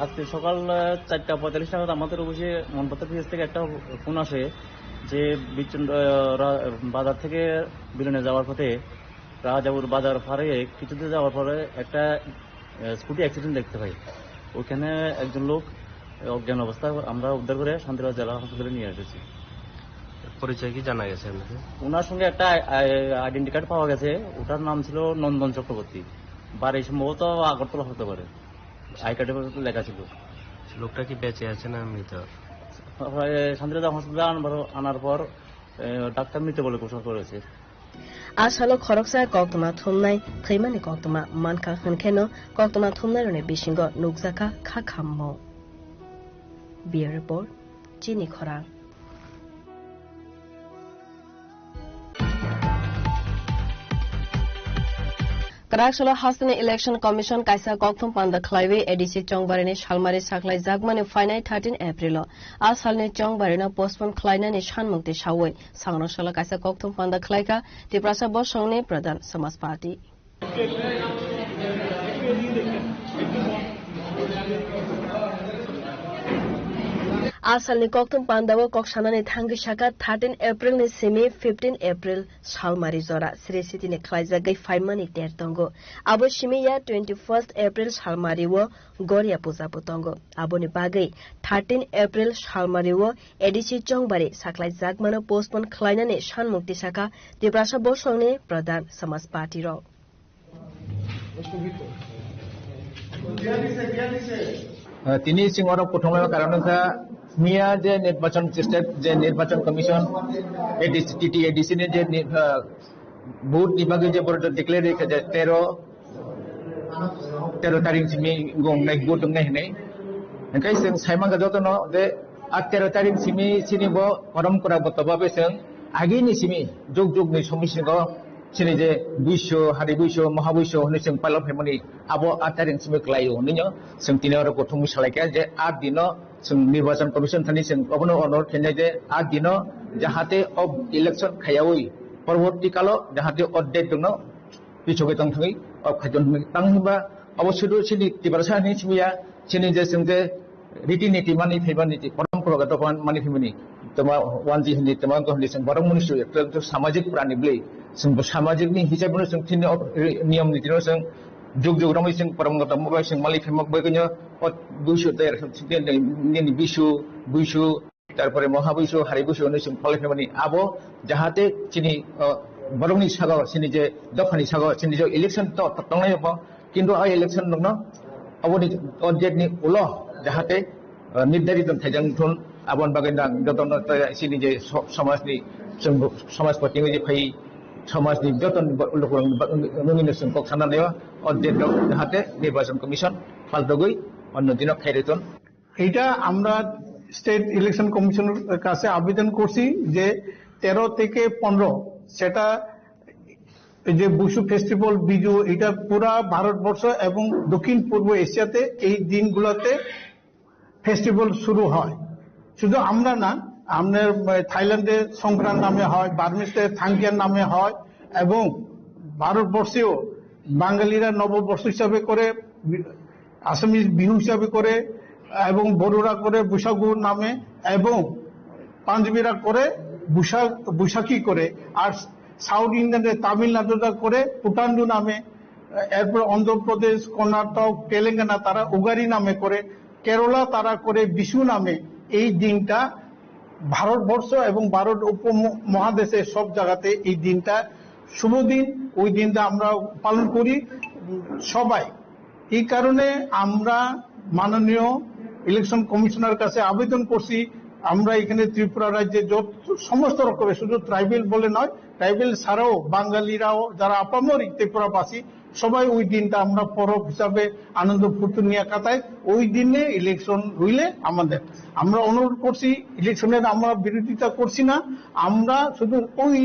আজকে সকাল 4:45 নাগাদ আমাদের অফিসে মনপত্র PS থেকে একটা phone আসে যে বাজার থেকে বিলনে যাওয়ার পথে রাজাপুর বাজার পারে কিছুতে যাওয়ার পরে একটা স্কুটি অ্যাক্সিডেন্ট দেখতে পাই। ওইখানে একজন লোক অজ্ঞান অবস্থা আমরা উদ্ধার করে শান্তিবাজার জেলা হাসপাতালে নিয়ে এসেছি। পরিচয় কি জানা গেছে? ওনার সঙ্গে একটা আইডেন্টি কার্ড পাওয়া গেছে, ওটার নাম ছিল নন্দন চক্রবর্তী, বাড়ি সম্ভবত আগরতলা হতে পারে, আই কার্ডে লেখা ছিল। লোকটা কি বেঁচে আছে না মৃত? শান্তিবাজার হসপিটালে আনার পর ডাক্তার মৃত বলে ঘোষণা করেছে। Asalo Khoroksa Koktuma Thumnai Thaimani Koktuma Manka Hankeno Koktuma Thumnai Rone Bishingo Nukzaka Khakhammo. Bureau Report Chini Khora. Karakshalo Hasane Election Commission Kaisa Kokthum Panda Khlaiwe ADC Chongbarene Shalmari Saklai Jagmane Finai 13 April Asalne Chongbarena postpone Khlaina ne Shanmukte Shawoi Sangno Shala Kaisa Kokthum Panda Khlaika Tiprasa Bosongne Pradhan Samas Party Asalni Kokthum Pandawo Kokshanane Thangi Shaka 13 April ne Semi 15 April Shalmari Zora Sri City ne Khlaiza Gai Faimani Tertongo Abo Shimiya 21st April Shalmari wo Goria Puja Putongo Abo ne Bagai 13 April Shalmari wo ADC Chongbari Saklai Jagmano postpone Khlaina ne Shanmukti Shaka Tiprasa Bosongne Pradhan Samas Party ro তিনি সিংহর প্রথম কারণটা মিয়া যে নির্বাচন state যে নির্বাচন commission ADC যে vote বিভাগে যে বড় ডিক্লেয়ার রেখে যায় 13 তারিখ সিমি গংনাই ভোট নাই নাই ओंखाय जों सायमांगा जतन दे 13 तारिख सिमी सिनिब परम करा बतबाबे जों आगिनि सिमी जुग जुगनि समिसिगो सिनि जे बुइस हारि बुइस महाबुइस होनो जों पालन फेमनि आबो 8 तारिख सिमी क्लायो निनो जों तिनर गथम सालायका जे 8 दिनो जों निर्वाचन कमिशन थानि जों गबनो अनुरोध खालामनाय जे 8 दिनो जाहाते अब इलेक्शन खायावै परवर्ती कालो जाहाते अपडेट दङ पिछोगे तंथै अब खाजन तांहिबा अवश्य सिनि तिबारसानि सिमिया सिनि जे जों जे रीति-नीति मानि फैबानि परम्परागत मानि फैबानि तमा वानजि हिनि तमा गहनि जों बरं मनुष्य एक सामाजिक प्राणी ब्ले जों सामाजिकनि हिसाबनो जों थिनि नियम नीतिनो जों जुग जुग रमै जों परम्परागत मबाय जों मालि फैमक बैगनो बुइसु देर नि बिसु बुइसु तारपरे महाबुइसु हारि बुइसु होनो जों पालि फैबानि आबो जाहाते सिनि बरंनि सागाव सिनि जे दखानि सागाव सिनि जे इलेक्शन तो तंनाय किन्तु आ इलेक्शन दंनो अबनि अजेटनि उल जाहाते निर्धारित थाइजों आबन बागैना जतन सिनि जे समाजनि समाजपति जे फै समाजनि जतन नोंगिनो जों कक्सानानै अजेट जाहाते निर्वाचन कमिशन फालतगै अन्य दिन खाइरेतन এটা আমরা স্টেট ইলেকশন কমিশনের কাছে আবেদন করছি যে 13 থেকে 15 সেটা যে বুশু ফেস্টিভ্যাল বিজু এটা পুরা ভারতবর্ষ এবং দক্ষিণ পূর্ব এশিয়াতে এই দিনগুলোতে ফেস্টিভ্যাল শুরু হয়। শুধু আমরা না, আমাদের থাইল্যান্ডে সংক্রান্ত নামে হয়, বার্মিতে থাঙ্কিয়ার নামে হয় এবং ভারতবর্ষেও বাঙালিরা নববর্ষ হিসাবে করে, আসামিজ বিহু হিসাবে করে এবং বড়োরা করে বৈশাখু নামে এবং পাঞ্জাবিরা করে বৈশাখী করে আর সাউথ ইন্ডিয়ানে তামিলনাড়ুরা করে পুটান্ডু নামে, এরপর অন্ধ্রপ্রদেশ কর্ণাটক তেলেঙ্গানা তারা উগারি নামে করে, কেরলা তারা করে বিশু নামে। এই দিনটা ভারতবর্ষ এবং ভারত উপমহাদেশে সব জায়গাতে এই দিনটা শুভ দিন, ওই দিনটা আমরা পালন করি সবাই। এই কারণে আমরা মাননীয় ইলেকশন কমিশনার কাছে আবেদন করছি আমরা এখানে ত্রিপুরা রাজ্যে সমস্ত রকমের শুধু ট্রাইবেল বলে নয় ট্রাইবেল ছাড়াও বাঙালিরাও যারা আপামরিক ত্রিপুরাবাসী সবাই ওই দিনটা আমরা পরব হিসাবে আনন্দ ফুর্তি নিয়ে কাটাই। ওই দিনে ইলেকশন হইলে আমরা অনুরোধ করছি, ইলেকশনের আমরা বিরোধিতা করছি না, আমরা শুধু ওই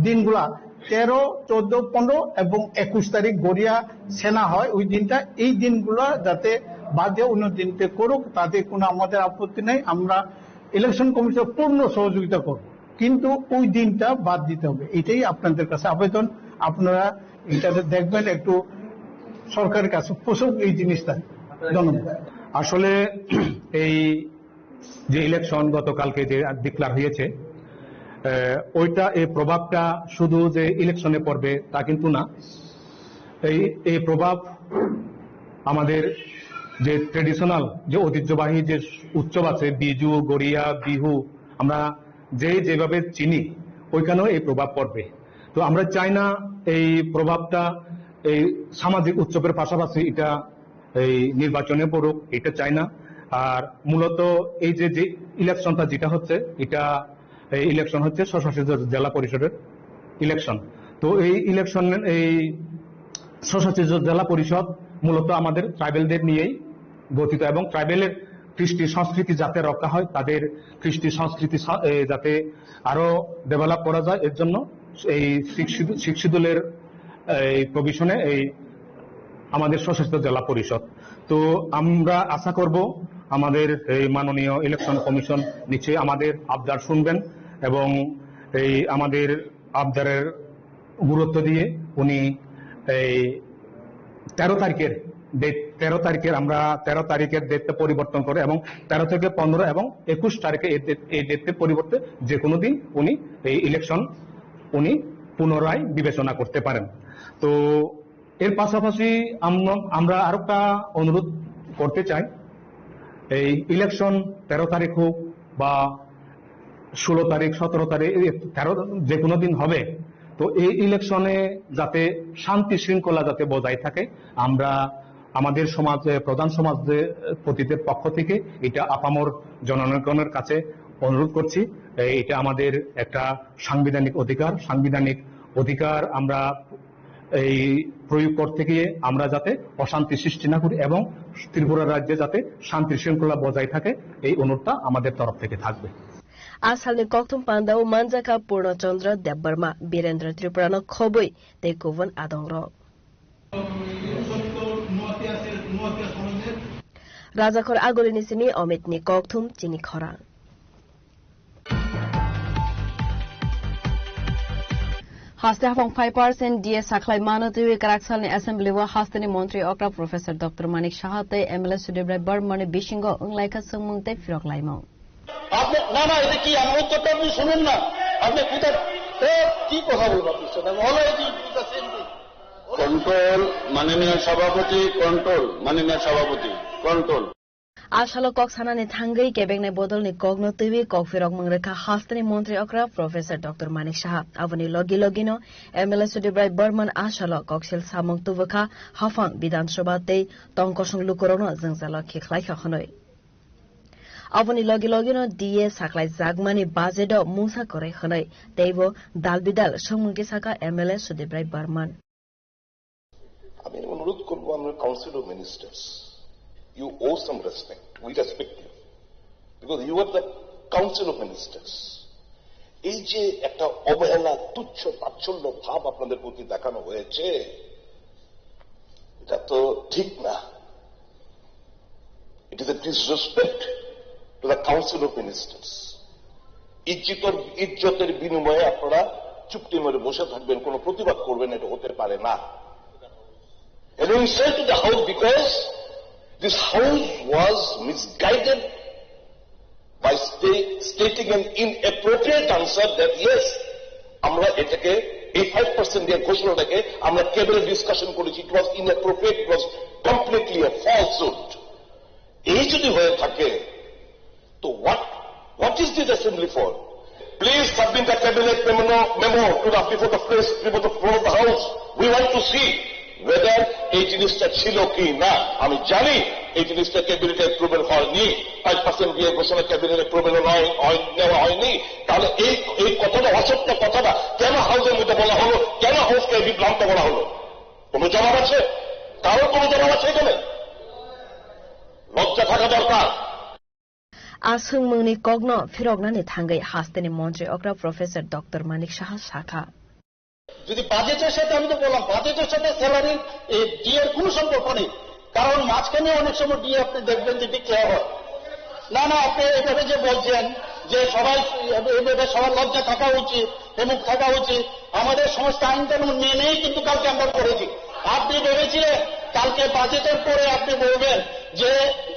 দিনগুলা 13, 14, 15 এবং 21 তারিখ গড়িয়া সেনা হয় ওই দিনটা, এই দিনগুলা যাতে বাদে অন্য দিনতে করুক তাতে কোনো আমাদের আপত্তি নেই। আমরা ইলেকশন কমিশন পূর্ণ সহযোগিতা করব, কিন্তু ওই দিনটা বাদ দিতে হবে, এটাই আপনাদের কাছে আবেদন। আপনারা এটাতে দেখবেন একটু সরকারের কাছে পোষক এই জিনিসটা। ধন্যবাদ। আসলে এই যে ইলেকশন গতকালকে যে ডিক্লার হয়েছে ওইটা এই প্রভাবটা শুধু যে ইলেকশনে পড়বে তা কিন্তু না। এই প্রভাব আমাদের যে ট্রেডিশনাল যে ঐতিহ্যবাহী যে উৎসব আছে, বিজু, গড়িয়া, বিহু, আমরা যেভাবে চিনি ওইখানেও এই প্রভাব পড়বে। তো আমরা চাই না এই প্রভাবটা এই সামাজিক উৎসবের পাশাপাশি এটা এই নির্বাচনে পড়ুক, এটা চাই না। আর মূলত এই যে ইলেকশনটা যেটা হচ্ছে, এটা এই ইলেকশন হচ্ছে স্বশাসিত জেলা পরিষদের ইলেকশন। তো এই ইলেকশন, এই স্বশাসিত জেলা পরিষদ মূলত আমাদের ট্রাইবেলদের নিয়েই গঠিত, এবং ট্রাইবেলের কৃষ্টি সংস্কৃতি যাতে রক্ষা হয়, তাদের কৃষ্টি সংস্কৃতি যাতে আরো ডেভেলপ করা যায়, এর জন্য এই শিক্ষিদলের এই প্রভিশনে এই আমাদের স্বশাসিত জেলা পরিষদ। তো আমরা আশা করব আমাদের এই মাননীয় ইলেকশন কমিশন নিশ্চয়ই আমাদের আবদার শুনবেন এবং এই আমাদের আবদারের গুরুত্ব দিয়ে উনি এই 13 তারিখের আমরা 13 তারিখের ডেটটা পরিবর্তন করে এবং 13 থেকে 15 এবং 21 তারিখে এই ডেটের পরিবর্তে যে কোনো দিন উনি এই ইলেকশন উনি পুনরায় বিবেচনা করতে পারেন। তো এর পাশাপাশি আমরা আরো একটা অনুরোধ করতে চাই, এই ইলেকশন 13 তারিখ হোক বা 16 তারিখ, 17 তারিখ, 13 যে কোনো দিন হবে, তো এই ইলেকশনে যাতে শান্তি শৃঙ্খলা যাতে বজায় থাকে, আমরা আমাদের সমাজে প্রধান সমাজের প্রতিদের পক্ষ থেকে এটা আপামর জনগণের কাছে অনুরোধ করছি। এটা আমাদের একটা সাংবিধানিক অধিকার আমরা এই প্রয়োগ করতে গিয়ে আমরা যাতে অশান্তি সৃষ্টি না করি এবং ত্রিপুরা রাজ্যে যাতে শান্তি শৃঙ্খলা বজায় থাকে, এই অনুরোধটা আমাদের তরফ থেকে থাকবে। आसामनि कक्थुम पान्दाव मानजाका पूर्णचन्द्र देबबर्मा वीरेन्द्र त्रिपुरानो खबै ते गुबुन आदंग्र राजाखर आगोलिनि सिनि अमितनि कक्थुम चिनि खरा हास्ते हाफां 5% डीए साखलाई मानोतिवे काराकसालनि एसेम्बलिवा हास्तेनि मन्त्री अक्रा प्रोफेसर डॉक्टर मानिक साहाते एमएलए सुदेब्राय बर्मानि बिसिंग अंलाइका सोंमुंते फिरक लाइमं আপনি না এটা কি আমার উত্তরটা আপনি শুনুন না, আপনি কি কথা বলবেন? কন্ট্রোল মাননীয় সভাপতি, কন্ট্রোল आशालो कक सानानि थांगै केबेंगनाय बदलनि कगनो तिवी कक फिरक मंगरेखा हास्तेनि मन्त्री अक्रा professor doctor Manik Saha आवनि लगिनो MLA सुदेब्राय Burman आशालो ककसेल सामंग तुबखा हाफां विधानसभा तै तंकसं लुकरनो जोंजालो खिखलाइखा खनै आवनि लगिनो डीए साखलाई जागमानि बाजेट मुसा करे खनै तैबो दालबिदाल समंगे साका एमएलए सुदेब्राय बर्मन আমি অনুরোধ করব আমরা council of ministers, you owe some respect. We respect you because you are the council of ministers. এই যে একটা অবহেলা, তুচ্ছ তাচ্ছল্য ভাব আপনাদের প্রতি দেখানো হয়েছে, এটা তো ঠিক না। It is a disrespect to the council of ministers. ইজ্জতের বিনিময়ে আপনারা চুপটি মেরে বসে থাকবেন, কোনো প্রতিবাদ করবেন, এটা হতে পারে না। And we say to the house because this house was misguided by stating an inappropriate answer that yes, আমরা এটাকে এই 5% দিয়ে ঘোষণাটাকে আমরা কেবল ডিসকাশন করেছি, it was inappropriate, it was completely a falsehood. এই যদি হয়ে থাকে তো what is this assembly for? Please submit the cabinet memo to the before the press, before the floor of the house. We want to see weather এই জিনিসটা ছিল কি না। আমি জানি এই জিনিসটা ক্যাবিনেটে অ্যাপ্রুভেল হয়নি, 5% দিয়ে ঘোষণা ক্যাবিনেট অ্যাপ্রুভেল নেওয়া হয়নি। তাহলে এই কথাটা অসত্য কথাটা কেন হাউসের মধ্যে বলা হলো, কেন হাউসকে বিভ্রান্ত করা হলো? কোনো জবাব আছে? কারোর কোনো জবাব আছে এখানে? লজ্জা থাকা দরকার। আসংমংনি কগ্ন ফিরগনানি থাঙ্গাই হাস্তেনি মন্ত্রী অগ্রা প্রফেসর ডক্টর মানিক সাহা শাখা। যদি বাজেটের সাথে, আমি তো বললাম বাজেটের সাথে স্যালারির ডিএর কোনো সম্পর্ক নেই, কারণ মাঝখানে অনেক সময় ডিএ আপনি দেখবেন যে ডিক্লেয়ার হয় না। আপনি এভাবে যে বলছেন যে সবাই এভাবে সবার লজ্জা থাকা উচিত, বিমুখ থাকা উচিত, আমাদের সমস্ত আইন কানুন মেনেই কিন্তু কালকে আমরা করেছি। আপনি ভেবেছিলেন কালকে বাজেটের পরে আপনি বলবেন যে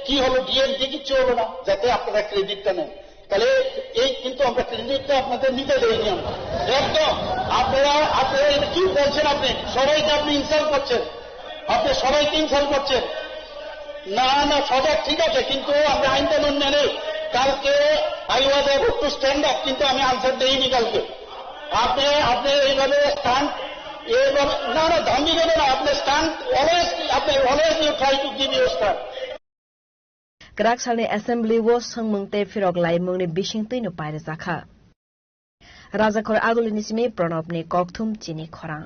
কি হলো, ডিএর দিয়ে কিচ্ছু হলো না, যাতে আপনারা ক্রেডিটটা নেন। তাহলে এই কিন্তু আমরা ক্রেডিটটা আপনাদের নিতে দেয়নি আমরা একদম। আপনারা কি বলছেন? আপনি সবাইকে আপনি ইনসাল্ট করছেন, আপনি সবাইকে ইনসাল্ট করছেন। না সজাগ ঠিক আছে, কিন্তু আমরা আইন কানুন মেনে কালকে I was able to stand up, কিন্তু আমি আনসার দেইনি কালকে। আপনি এইভাবে স্ট্যান্ড এইভাবে না ধামি দেবে না, আপনি stand always you try to give your stand. গ্রাকসালনি অ্যাসেম্বলি ও সংমংতে ফিরগ লাইমংনি বিশিংতৈনো পায়রে জাখা। রাজাখর আগলিনি সিমে প্রণবনি ককথুম চিনি খরা।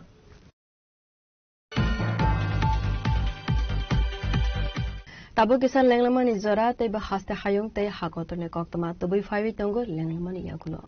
তাবো কিসান লেংলামানি জরা তৈবা হাস্তে হায়ং তৈ হাকতনে কক্তমা তবই ফাইভি তঙ্গ লেংলামানি ইয়াগুলো।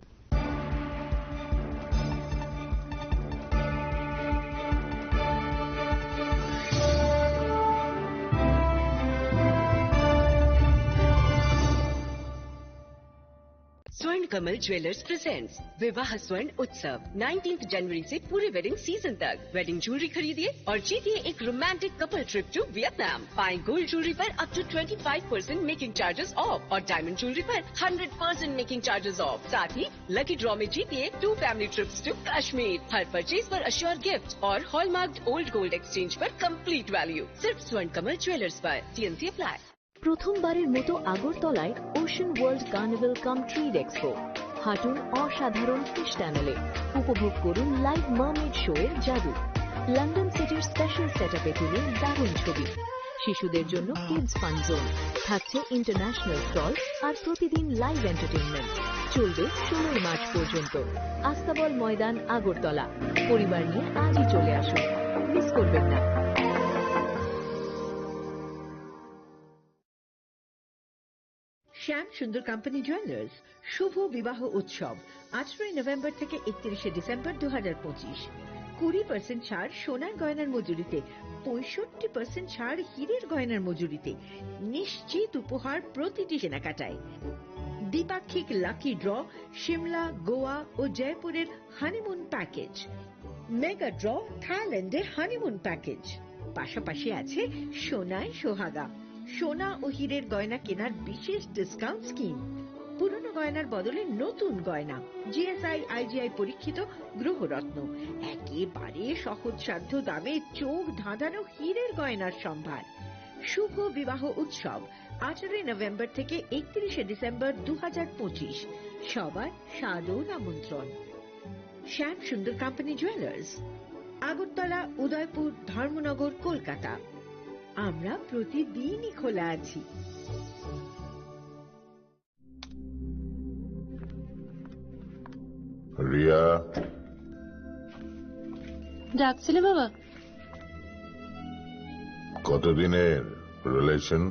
स्वर्ण कमल ज्वेलर्स प्रेजेंट्स विवाह स्वर्ण उत्सव 19 जनवरी से पूरे वेडिंग सीजन तक। वेडिंग ज्वेलरी खरीदिए और जीतिए एक romantic couple trip to Vietnam. पाएं गोल्ड ज्वेलरी पर up to 25% making charges off और डायमंड ज्वेलरी पर 100% मेकिंग चार्जेस ऑफ। साथ ही लकी ड्रॉ में जीतिए 2 फैमिली ट्रिप्स टू कश्मीर। हर परचेज पर अश्योर गिफ्ट और हॉलमार्क्ड ओल्ड गोल्ड एक्सचेंज पर कंप्लीट वैल्यू। सिर्फ स्वर्ण कमल ज्वेलर्स पर। TNC apply. প্রথমবারের মতো আগরতলায় ocean world carnival cum trade expo. হাঁটুন অসাধারণ ফিশ টানেলে, উপভোগ করুন লাইভ মারমেড শো এর জাদু। লন্ডন সিটির স্পেশাল সেটআপে তুলুন দারুণ ছবি। শিশুদের জন্য কিডস ফান জোন থাকছে, ইন্টারন্যাশনাল স্টল আর প্রতিদিন লাইভ এন্টারটেইনমেন্ট। চলবে 16 মার্চ পর্যন্ত। আস্তাবল ময়দান, আগরতলা। পরিবার নিয়ে আজই চলে আসুন, মিস করবেন না। শ্যাম সুন্দর কোম্পানি জুয়েলার্স শুভ বিবাহ উৎসব 18 নভেম্বর থেকে 31 ডিসেম্বর 2025। 20% ছাড় সোনার গয়নার মজুরিতে, 65% ছাড় হীরের গয়নার মজুরিতে, নিশ্চিত উপহার প্রতিটি কেনাকাটায়। দ্বিপাক্ষিক লাকি ড্র, সিমলা, গোয়া ও জয়পুরের হানিমুন প্যাকেজ, মেগা ড্র, থাইল্যান্ডে হানিমুন প্যাকেজ। পাশাপাশি আছে সোনায় সোহাগা, সোনা ও হীরের গয়না কেনার বিশেষ ডিসকাউন্ট স্কিম। পুরনো গয়নার বদলে নতুন গয়না, জিএসআই আইজিআই পরীক্ষিত গ্রহরত্ন, একেবারে সহজসাধ্য দামে চোখ ধাঁধানো হীরের গয়নার সম্ভার। শুভ বিবাহ উৎসব 18 নভেম্বর থেকে 31 ডিসেম্বর 2025। সবার সাদর আমন্ত্রণ। শ্যাম সুন্দর কোম্পানি জুয়েলার্স, আগরতলা, উদয়পুর, ধর্মনগর, কলকাতা। আমরা প্রতিদিনই খোলা আছি। রিয়া, ডাকছিলে বাবা? কতদিনের রিলেশন?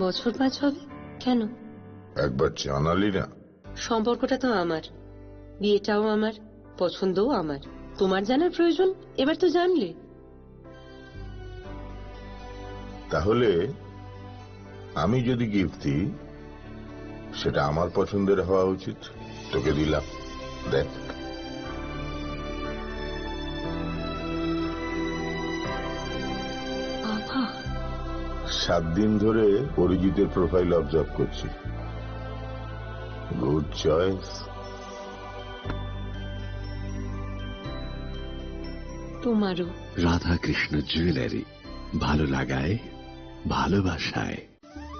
বছর 5 হবে। কেন? একবার জানালি না? সম্পর্কটা তো আমার, বিয়েটাও আমার, পছন্দও আমার। তোমার জানার প্রয়োজন এবার তো জানলে। তাহলে আমি যদি গিফট দিই সেটা আমার পছন্দের হওয়া উচিত। তোকে দিলাম, দেখ। বাবা, 7 দিন ধরে অরিজিতের প্রোফাইল অবজার্ভ করছি। Good choice. তোমারও। রাধাকৃষ্ণ জুয়েলারি, ভালো লাগায় ভালোবাসায়।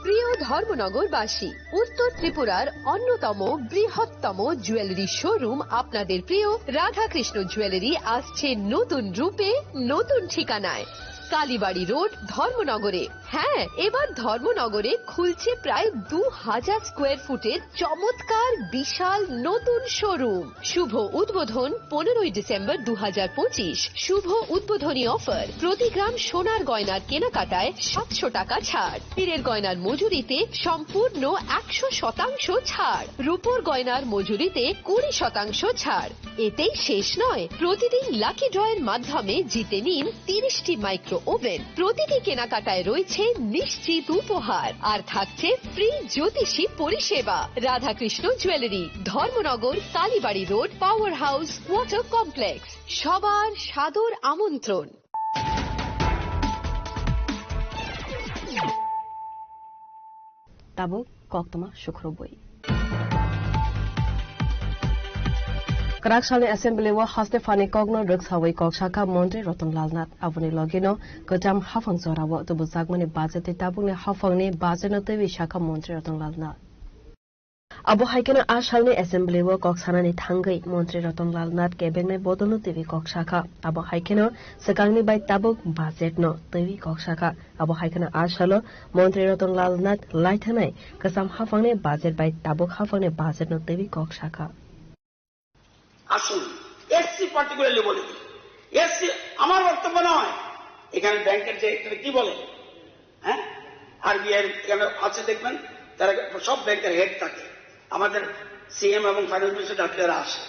প্রিয় ধর্মনগরবাসী, উত্তর ত্রিপুরার অন্যতম বৃহত্তম জুয়েলারি শোরুম আপনাদের প্রিয় রাধাকৃষ্ণ জুয়েলারি আসছে নতুন রূপে, নতুন ঠিকানায়। কালীবাড়ি রোড, ধর্মনগরে। হ্যাঁ, এবার ধর্মনগরে খুলছে প্রায় 2000 স্কোয়ার ফুটের চমৎকার বিশাল নতুন শোরুম। শুভ উদ্বোধন 15ই ডিসেম্বর 2025। শুভ উদ্বোধনী অফার, প্রতি গ্রাম সোনার গয়নার কেনাকাটায় 700 টাকা ছাড়, হীরের গয়নার মজুরিতে সম্পূর্ণ 100% ছাড়, রূপোর গয়নার মজুরিতে 20% ছাড়। এতেই শেষ নয়, প্রতিদিন লাকি ড্রয়ের মাধ্যমে জিতে নিন 30টি মাইক্রো ওভেন। প্রতিটি কেনাকাটায় রয়েছে নিশ্চিত উপহার, আর থাকছে ফ্রি জ্যোতিষী পরিষেবা। Radhakrishna jewellery, Dharmanagar, Kalibari road, power house, water complex. সবার সাদর আমন্ত্রণ। Tabuk Koktama Shukroboi. Karakshali Assembly wa haste fani kogno Ruksawai Kokshaka Montri Rotonlal Nath Abuni Logino Kotam Hafang Zorawa to Buzagmani Bazati Tabuni Hafangni Bazano Tevi Shaka Montri Rotonlal Nath. Abu Haikena Ashalni Assembly wa Koksanani Tangai Montri Rotonlal Nath Kebene Bodonu Tevi Kokshaka Abu Haikeno Sakangni by Tabuk Bazetno Tevi Kokshaka Abu Haikena Ashalo Montri Rotonlal Nath Lightanai Kasam Hafangni Bazet by Tabuk Hafangni Bazetno Tevi Kokshaka. আসুন SC particularly বলে দিই, SC আমার বক্তব্য নয়, এখানে ব্যাংকের যে কি বলে, হ্যাঁ আরবিআই এখানে আছে দেখবেন, তারা সব ব্যাংকের হেড থাকে, আমাদের সিএম এবং ফাইন্যান্স মিনিস্টার ডাক্তাররা আসে।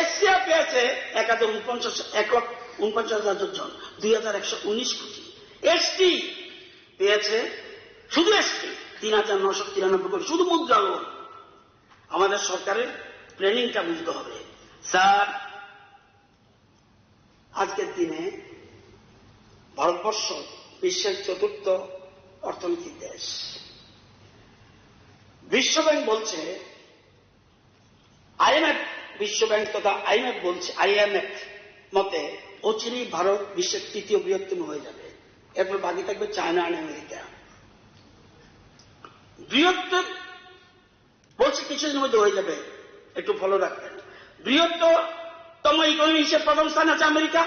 এসসিআ পেয়েছে 1,49,000 জন, 2,119 কোটি। এসটি পেয়েছে শুধু এসটি 3,993 কোটি, শুধু মুদ্রা লোন। আমাদের সরকারের প্ল্যানিংটা বুঝতে হবে। স্যার, আজকের দিনে ভারতবর্ষ বিশ্বের 4র্থ অর্থনৈতিক দেশ। বিশ্বব্যাংক বলছে, আইএমএফ, বিশ্বব্যাংক তথা আইএমএফ বলছে, আইএমএফ মতে অচিরেই ভারত বিশ্বের 3য় বৃহত্তম হয়ে যাবে, এরপর বাকি থাকবে চায়না আর আমেরিকা। বৃহত্তর বলছে কিছুদিনের মধ্যে হয়ে যাবে, একটু ফলো রাখবেন। বৃহত্তম ইকোনমি হিসেবে প্রথম স্থানে আছে আমেরিকা,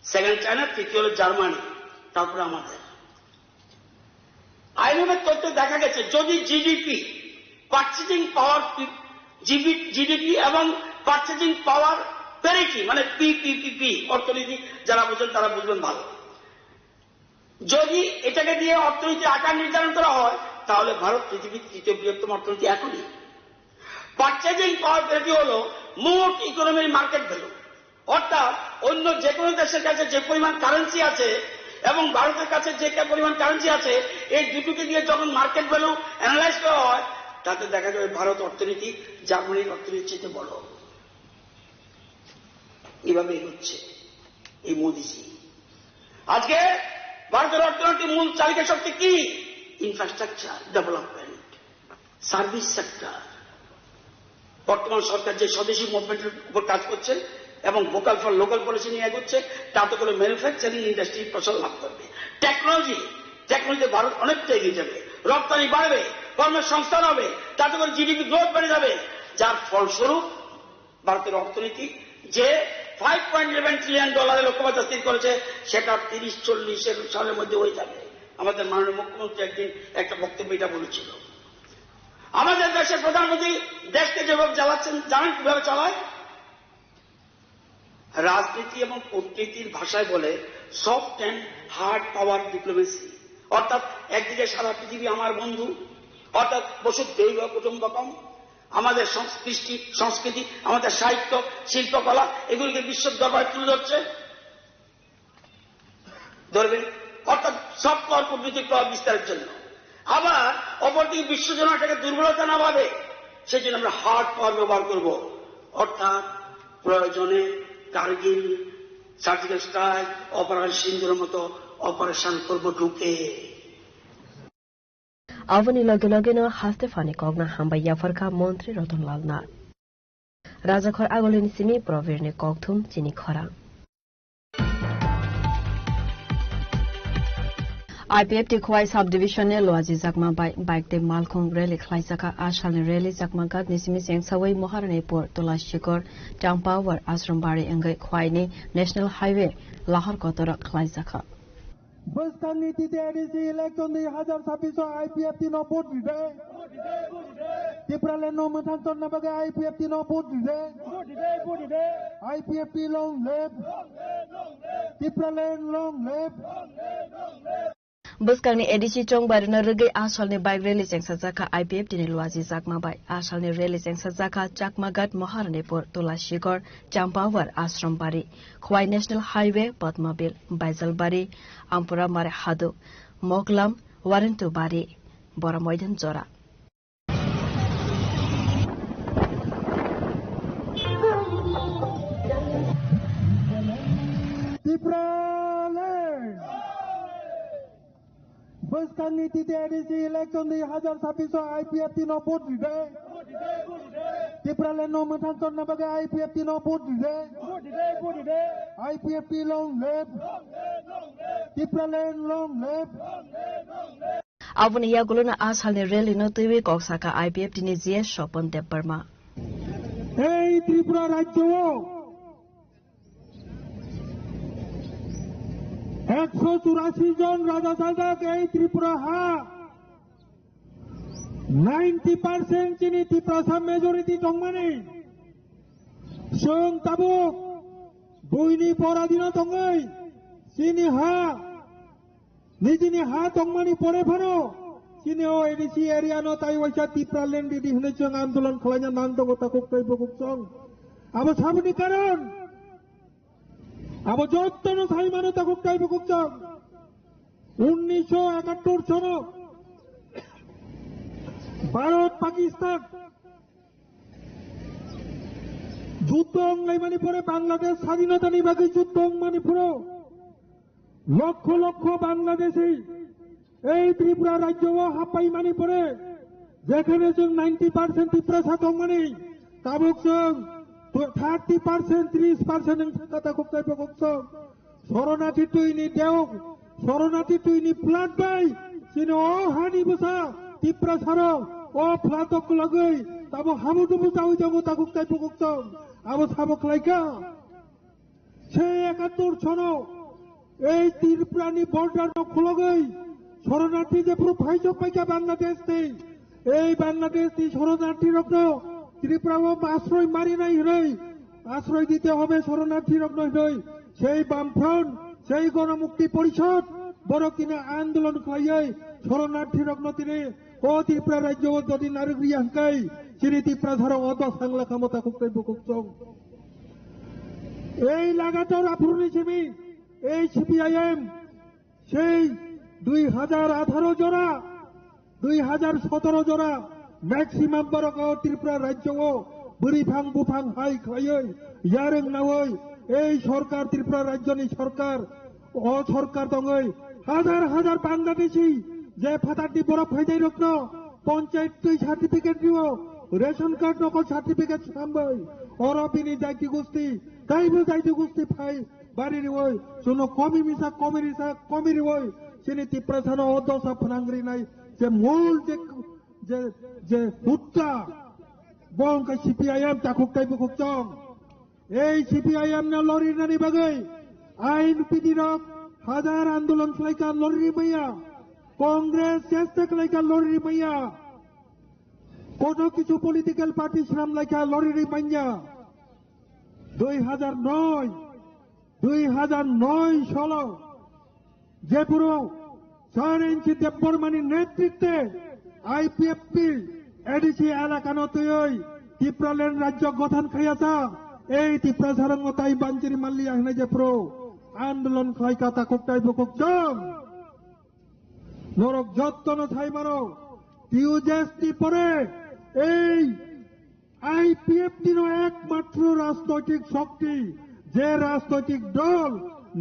সেকেন্ড চায়না, তৃতীয় হল জার্মানি, তারপরে আমাদের। আইএমএফের তথ্য দেখা গেছে যদি জিডিপি, পারচেজিং পাওয়ার, জিডিপি এবং পারচেজিং পাওয়ার প্যারিটি মানে পিপিপি, অর্থনীতি যারা বুঝেন তারা বুঝবেন ভালো, যদি এটাকে দিয়ে অর্থনীতির আকার নির্ধারণ করা হয় তাহলে ভারত পৃথিবীর 3য় বৃহত্তম অর্থনীতি এখনই। পারচেজিং পাওয়ার প্যারিটি হল মোট ইকোনমির মার্কেট ভ্যালু, অর্থাৎ অন্য যে কোনো দেশের কাছে যে পরিমাণ কারেন্সি আছে এবং ভারতের কাছে যে পরিমাণ কারেন্সি আছে, এই দুটোকে দিয়ে যখন মার্কেট ভ্যালু অ্যানালাইজ করা হয় তাতে দেখা যাবে ভারত অর্থনীতি জার্মানির অর্থনীতির চেয়ে বড়। এভাবে এগোচ্ছে এই মোদিজি। আজকে ভারতের অর্থনীতির মূল চালিকা শক্তি কি? Infrastructure development, service sector. বর্তমান সরকার যে স্বদেশী মুভমেন্টের উপর কাজ করছে এবং ভোকাল ফর লোকাল পলিসি নিয়ে এগোচ্ছে, তাতে করে ম্যানুফ্যাকচারিং ইন্ডাস্ট্রি প্রসার লাভ করবে। টেকনোলজিতে ভারত অনেকটা এগিয়ে যাবে, রপ্তানি বাড়বে, কর্মের সংস্থান হবে, তাতে করে জিডিপি গ্রোথ বেড়ে যাবে, যার ফলস্বরূপ ভারতের অর্থনীতি যে $5.11 ট্রিলিয়ন লক্ষ্যমাত্রা স্থির করেছে সেটা 30-40 সালের মধ্যে হয়ে যাবে। আমাদের মাননীয় মুখ্যমন্ত্রী একদিন একটা বক্তব্য এটা বলেছিল। আমাদের দেশের প্রধানমন্ত্রী দেশকে যেভাবে চালাচ্ছেন জানেন কিভাবে চালায়? রাজনীতি এবং কূটনীতির ভাষায় বলে soft and hard power diplomacy, অর্থাৎ একদিকে সারা পৃথিবী আমার বন্ধু, অর্থাৎ বসুধৈব কুটুম্বকম, আমাদের সংস্কৃতি, আমাদের সাহিত্য, শিল্পকলা এগুলিকে বিশ্বের দরবারে তুলে ধরবেন, অর্থাৎ সফট পাওয়ার কূটনৈতিক প্রভাব বিস্তারের জন্য। আবার অপরদিকে বিশ্বজন এটাকে দুর্বলতা না ভাবে, সেই জন্য আমরা হার্ড পাওয়ার ব্যবহার করব, অর্থাৎ প্রয়োজনে কারগিল, সার্জিক্যাল স্ট্রাইক, অপারেশন সিন্দুরের মতো অপারেশন করব ঢুকে। Avani lage no haste fani kogna hamba yafarka Montri Rotonlal Nath. Rajakhor agolini simi provirne kogthum chini khora. IPF ti khwai sub division ne loaji zakma bike te malkhong rally khlaisaka ashal ne rally zakma gat nisimi seng sawai moharane por tolashikor Changpawar Asrambari engai khwai ne national highway Lahar Kotora khlaisaka Buskan niti TDC election 2026 IPF ti no vote de Tiprale no mathanton na baga IPF ti no vote de IPF ti long live Tiprale long live Buskan ni edisi chong bar na rugai ashal ne bike rally seng sajaka IPF ti ne loaji zakma bai ashal ne rally seng sajaka Chakmagat moharane por tolashikor Changpawar Asrambari khwai national highway Padmabil Baijalbari Ampura Mare Hadu Moglam Warentu Bari Bora Moidan Jora Buskan niti TDC election 2026 IPF ti no vote de Tiprale no mathanton na baga IPF ti no vote de IPF ti long live Tiprale long live Avun ya guluna ashal ne rally no tiwi koksaka IPF ti ne GS Shopon de Burma Hey Tripura Rajyo 184 জন রাজা সাধক এই ত্রিপুরা হা 90% চিনি Tripura majority টংমানি song তাবুক বইনি পরাধীন টঙ্গই চিনি হা নিজিনি হা টংমানি পরে Fanon চিনি ও ADC area no তাই ওইসা Tripura land দিদি হনে চং আন্দোলন খলাইনা নান্ত কথা কুকটাই বকুক চং আবো সাবনি কারণ আবো যত্ন সাইমানো তাকুক টাইপ কুকচং 1971 সন ভারত পাকিস্তান যুদ্ধ অংলাইমানি পরে বাংলাদেশ স্বাধীনতা নিবাসী যুদ্ধ অংমানি পুরো লক্ষ লক্ষ বাংলাদেশি এই ত্রিপুরা রাজ্য হাপাই মানি পরে যেখানে যোগ 90% ত্রিপুরা সাতং মানি তাবুক যোগ 30% 30% কথা খুব টাইপ করছো শরণার্থী তুইনি দেও শরণার্থী তুইনি ফ্লাট বাই চিনি ও হানি বসা ত্রিপুরা সারো ও ফ্লাটক লাগই তাবো হামুদু বুঝাও যাবো তা খুব টাইপ করছো আবো সাবক লাইকা সে 71 সন এই ত্রিপুরানি বর্ডার খোলগই শরণার্থী যে পুরো ফাইজক পাইকা বাংলাদেশ নেই এই বাংলাদেশ শরণার্থী রক্ত ত্রিপুরা আশ্রয় মারি নাই হই আশ্রয় দিতে হবে শরণার্থী রক্ত হই সেই বামফ্রন্ট সেই গণমুক্তি পরিষদ বড় কিনা আন্দোলন খাইয়াই শরণার্থী রক্ত তিনি ও ত্রিপুরা রাজ্য যদি নারী হাঙ্কাই চিনি ত্রিপুরা ধারা অত সাংলা ক্ষমতা কুকটাই বুকুকচং এই লাগাতার আফুরনি চিমি এই সিপিআইএম সেই 2018 জোড়া 2017 জোড়া ম্যাক্সিমাম বরক ত্রিপুরা রাজ্য বুড়িফাং বুফাং হাই খাইই ইয়ারেং নাওই এই সরকার ত্রিপুরা রাজ্যনি সরকার ও সরকার দঙ্গই হাজার হাজার বাংলাদেশি যে ফাটাটি বরফ ফাইজাই রক্ন পঞ্চায়েত তুই সার্টিফিকেট দিও রেশন কার্ড নকল সার্টিফিকেট সামবই অরবিনি যাইতি গোষ্ঠী তাইবো যাইতি গোষ্ঠী ফাই বাড়ির ওই শুনো কমিরি ওই চিনি ত্রিপুরা ছাড়া অদশা ফনাঙ্গরি নাই যে মূল যে হুট্টা বংকা সিপিআইএম তাকুক টাইপ কুকচং এই সিপিআইএম না লরি নানি বাগৈ আইন পিদিরক হাজার আন্দোলন খাইকা লরি মাইয়া কংগ্রেস চেষ্টা খাইকা লরি মাইয়া কোন কিছু পলিটিক্যাল পার্টি সামলাইকা লরি মাইয়া 2009 সাল যে পুরো 4 ইঞ্চি দেববর্মানির নেতৃত্বে আইপিএফটি এডিসি এলাকা নতই ত্রিপুরাল্যান্ড রাজ্য গঠন খাইয়াছা এই ত্রিপুরা সারঙ্গ তাই বাঞ্চিরি মাল্লি আহনে যে প্রো আন্দোলন খাইকা তাকুক টাইপ কুকচং নরক যত্ন ছাই মারো টিউজেসটি পরে এই আইপিএফটি একমাত্র রাজনৈতিক শক্তি যে রাজনৈতিক দল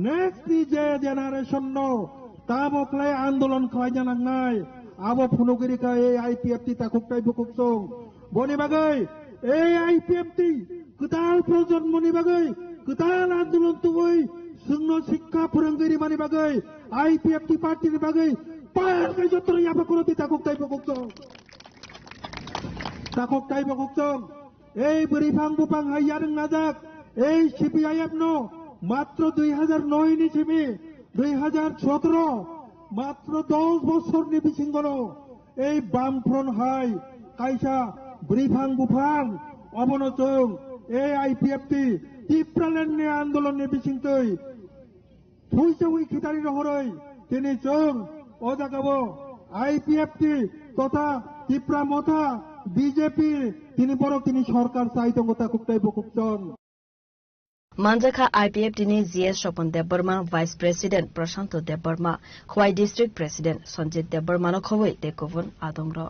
নেক্সট যে জেনারেশন তাবকলাই আন্দোলন খাই জানাং নাই আবো ফুনুগিরিকা এই আইপিএফটি তাকুক টাইপ কুকচং বনি বাগৈ এই আইপিএফটি কোথাল প্রজন্মনি বাগৈ কোথাল আন্দোলন তুই जोंनो शिक्षा फोरोंगिरि माने बागै आईपीएफटी पार्टीनि बागै पायारखै जत्र याबा करति takok tai bokok এই বরিফাং বুপাং হাইয়ারং নাজাক এই সিপিআইএম নো মাত্র 2009 নি সিমি 2017 মাত্র 10 বছর নি বিসিংগনো এই বামফ্রন্ট হাই কাইসা বরিফাং বুপাং অবনচং এই আইপিএফটি টিপ্রালেন নি আন্দোলন নি বিসিংতৈ ফুইসউই খিতারি নহরই তিনি চং ওজাগাবো আইপিএফটি তথা ত্রিপুরা মথা বিজেপি তিনি বড় তিনি সরকার চাইতঙ্গতা কুকটাই বকুকচন Manjaka IPF dini GS Sopon Deborma Vice President Prashanto Deborma Khwai District President Sanjit Deborma no khowai te kovon adongro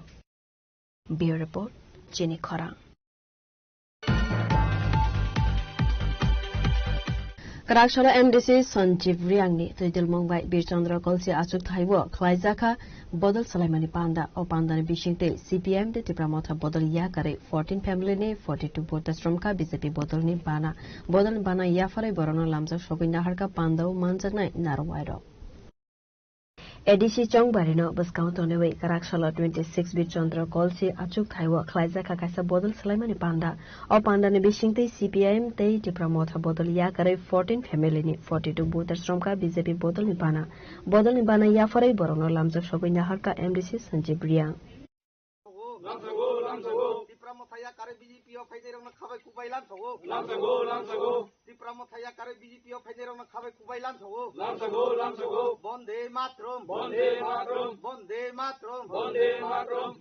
Bureau Report Chini Khora Karakshara MDC Sanjeev Riangni Tuidil Mumbai Birchandra Kolsi Achuk Thaiwo Khlaijaka Bodol Salaimani Panda o Pandani Bishingte CPM de Tipramotha Bodol Yakare 14 family ne 42 voters from ka BJP Bodol ni Bana Yafare Borona Lamsa Shogina Harka Panda Manjana Narwairo ADC Chongbarino Baskaunt on the way Karakshara 26 Birchandra Kolsi Achuk Thaiwo Khlaijaka Kaisa Bodol Salaimani Panda o Pandani Bishingte CPM de Tipramotha Bodol Yakare 14 family ne 42 voters from ka BJP Bodol ni Bana Yafare Borona Lamsa Shogina Harka MDC Sanjeev Riang Tipramothaya kare BJP of Federal Khabai Kubailan Togo Tipramothaya kare BJP of Federal Khabai Kubailan Togo Bonde Matrum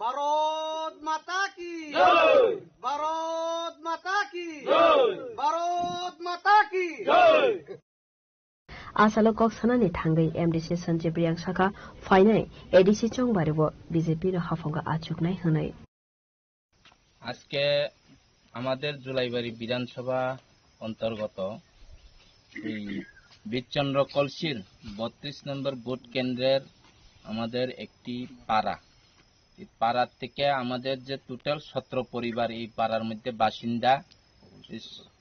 Bharat Mata ki Bharat Mata ki Asalo Koksanani Tangai MDC Sanjeev Riang Saka Finai ADC Chongbaribo BJP no Hafonga Achuk Nai Hanai আজকে আমাদের জুলাইবাড়ি বিধানসভা অন্তর্গত এই বীরচন্দ্র কলসির 32 নম্বর vote কেন্দ্রের আমাদের একটি পাড়া এই পাড়ার থেকে আমাদের যে টোটাল 17 পরিবার এই পাড়ার মধ্যে বাসিন্দা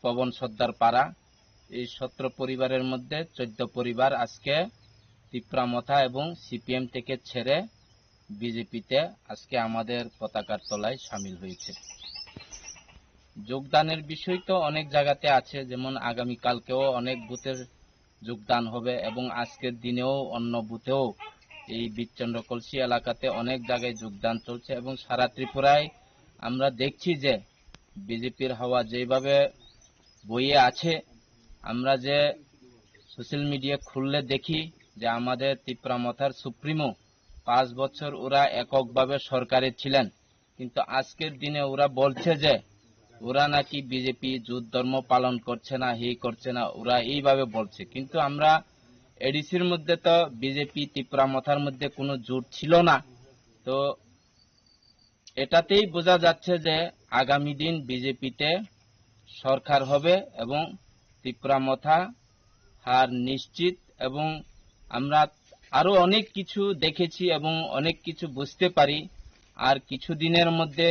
পবন সর্দার পাড়া এই 17 পরিবারের মধ্যে 14 পরিবার আজকে ত্রিপুরামথা এবং সিপিএম থেকে ছেড়ে বিজেপিতে আজকে আমাদের পতাকার তলায় শামিল হয়েছে যোগদানের বিষয় তো অনেক জায়গাতে আছে যেমন আগামী কালকেও অনেক বুথের যোগদান হবে এবং আজকের দিনেও অন্য বুথেও এই বীরচন্দ্র কলসি এলাকাতে অনেক জায়গায় যোগদান চলছে এবং সারা ত্রিপুরায় আমরা দেখছি যে বিজেপির হাওয়া যেভাবে বইয়ে আছে আমরা যে সোশ্যাল মিডিয়া খুললে দেখি যে আমাদের ত্রিপুরামথার সুপ্রিমো 5 বছর ওরা এককভাবে সরকারে ছিলেন কিন্তু আজকের দিনে ওরা বলছে যে ওরা নাকি বিজেপি যুদ্ধ ধর্ম পালন করছে না করছে না ওরা এইভাবে বলছে কিন্তু আমরা এডিসির মধ্যে তো বিজেপি ত্রিপুরামথার মধ্যে কোনো জোট ছিল না তো এটাতেই বোঝা যাচ্ছে যে আগামী দিন বিজেপিতে সরকার হবে এবং ত্রিপুরামথা হার নিশ্চিত এবং আমরা আরো অনেক কিছু দেখেছি এবং অনেক কিছু বুঝতে পারি আর কিছুদিনের মধ্যে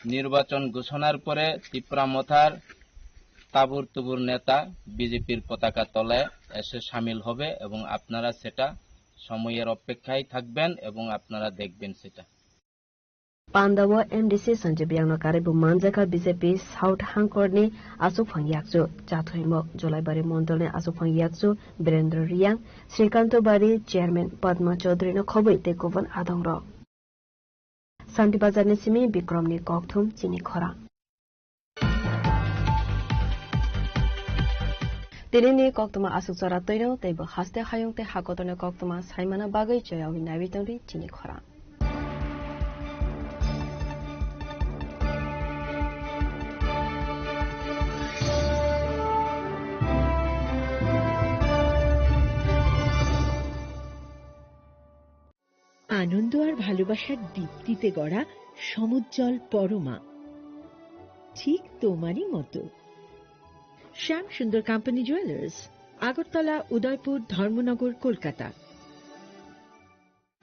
নির্বাচন ঘোষণার পরে ত্রিপুরামথার তাবুর তুবুর নেতা বিজেপির পতাকা তলায় এসে শামিল হবে এবং আপনারা সেটা সময়ের অপেক্ষায় থাকবেন এবং আপনারা দেখবেন সেটা Pandawa MDC Sanjeev Riang no kare bu Manjaka BJP South Hangkorni Asufang Yakju Chathoimo Jolaibari Mondol ne Asufang Yakju Birendra Riang Srikanto Bari Chairman Padma Chaudhary no khoboi te kovon adongro Santi Bazar ne simi Bikram ni Kokthum Chini Khora Dilini Koktuma Asukchara Toino teibo haste hayong te hakotone Koktuma Saimana Bagai Choyawi Navitongri Chini Khora আনন্দ আর ভালোবাসার দীপ্তিতে গড়া সমুজ্জ্বল পরমা ঠিক তোমারই মতো শ্যাম সুন্দর company jewellers Agartala Udaipur Dharmanagar Kolkata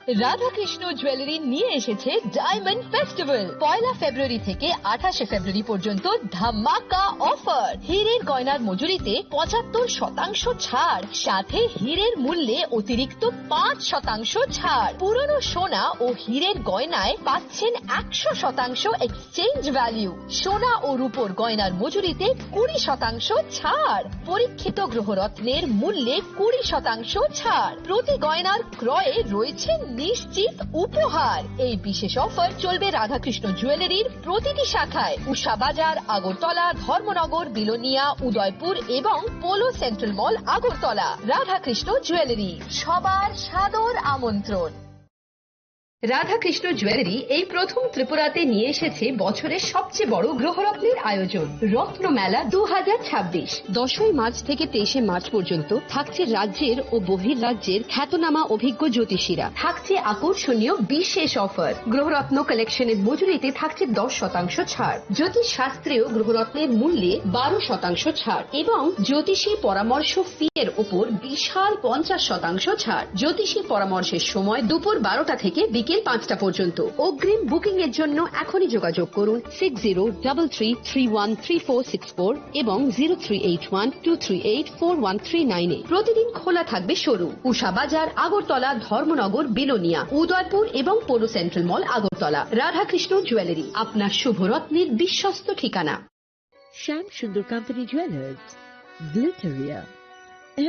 Radhakrishna jewellery নিয়ে এসেছে diamond festival. 1 ফেব্রুয়ারি থেকে 28 ফেব্রুয়ারি পর্যন্ত ধামাকা অফার। হীরের গয়নার মজুরিতে 75% ছাড়, সাথে হীরের মূল্যে অতিরিক্ত 5% ছাড়। পুরনো সোনা ও হীরের গয়নায় পাচ্ছেন 100% এক্সচেঞ্জ ভ্যালু। সোনা ও রূপোর গয়নার মজুরিতে 20% ছাড়। পরীক্ষিত গ্রহরত্নের মূল্যে 20% ছাড়। প্রতি গয়নার ক্রয়ে রয়েছে নিশ্চিত উপহার। এই বিশেষ অফার চলবে রাধাকৃষ্ণ জুয়েলারির প্রতিটি শাখায়, উষা বাজার, আগরতলা, ধর্মনগর, বিলোনিয়া, উদয়পুর এবং পোলো সেন্ট্রাল মল, আগরতলা। রাধাকৃষ্ণ জুয়েলারি, সবার সাদর আমন্ত্রণ। রাধাকৃষ্ণ জুয়েলারি এই প্রথম ত্রিপুরাতে নিয়ে এসেছে বছরের সবচেয়ে বড় গ্রহরত্নের আয়োজন, রত্নমেলা 2026। 10 মার্চ থেকে 23 মার্চ পর্যন্ত থাকছে রাজ্যের ও বহির্রাজ্যের খ্যাতনামা অভিজ্ঞ জ্যোতিষীরা। থাকছে আকর্ষণীয় বিশেষ অফার। গ্রহরত্ন কালেকশনের মজুরিতে থাকছে 10% ছাড়। জ্যোতিষ শাস্ত্রীয় গ্রহরত্নের মূল্যে 12% ছাড় এবং জ্যোতিষী পরামর্শ ফি এর উপর বিশাল 50% ছাড়। জ্যোতিষী পরামর্শের সময় দুপুর 12টা থেকে বিকেল 5টা পর্যন্ত। অগ্রিম বুকিং এর জন্য এখনই যোগাযোগ করুন 6033313464 এবং 038123841399 প্রতিদিন খোলা থাকবে শোরুম। উষা বাজার, আগরতলা, ধর্মনগর, বিলোনিয়া, উদয়পুর এবং পোলো সেন্ট্রাল মল, আগরতলা। রাধাকৃষ্ণ জুয়েলারি, আপনার শুভরত্নের বিশ্বস্ত ঠিকানা। Sham Sundar Company Jewelers, Glitteria,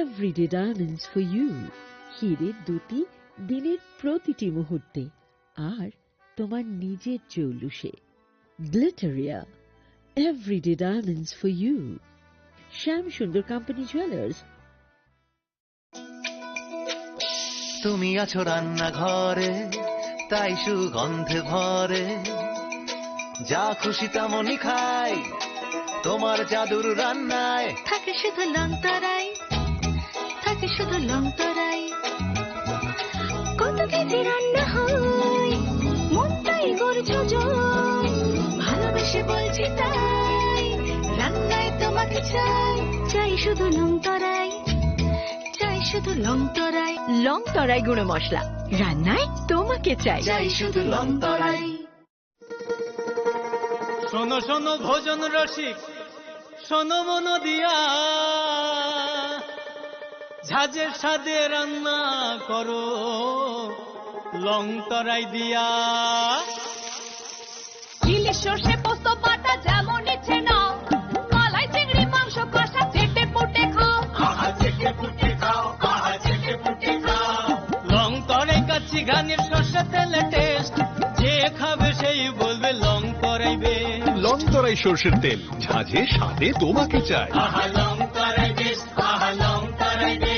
everyday diamonds for you. হীরের দুটি দিনের প্রতিটি মুহূর্তে আর তোমার নিজের জৌলুসে। Glitteria, everyday diamonds for you. Sham Sundar Company Jewelers. তুমি আছো রান্না ঘরে, তাই সুগন্ধে ভরে, যা খুশি তেমনই খাই তোমার জাদুর রান্নায়। থাকে শুধু লংতরাই, থাকে শুধু লংতরাই, কত কেজি রান্না হয় মনটাই করছো জয়। ভালোবেসে বলছি তাই, রান্নায় তোমাকে চাই, চাই শুধু লংতরাই, চাই শুধু লংতরাই। লংতরাই গুঁড়ো মশলা, রান্নায় তোমাকে চাই, চাই শুধু লংতরাই। শোনো শোনো ভোজন রসিক, শোনো মন দিয়া, ঝাঁঝের সাদে রান্না করো লংতরাই দিয়া। ইলিশ সর্ষে পোস্ত বাটা যেমন ইচ্ছে নাও, মালাই চিংড়ি মাংস কষা চেটে পুটে খাও, আহা চেটে পুটে খাও, আহা চেটে পুটে খাও। লংতরাই কাচ্চি ঘানির সর্ষে তেলে টেস্ট, যে খাবে সেই বলবে লংতরাইবে। লংতরাই সর্ষের তেল, ঝাঁঝে স্বাদে তোমাকে চাই। আহা লংতরাই বেশ, আহা লংতরাই বেশ।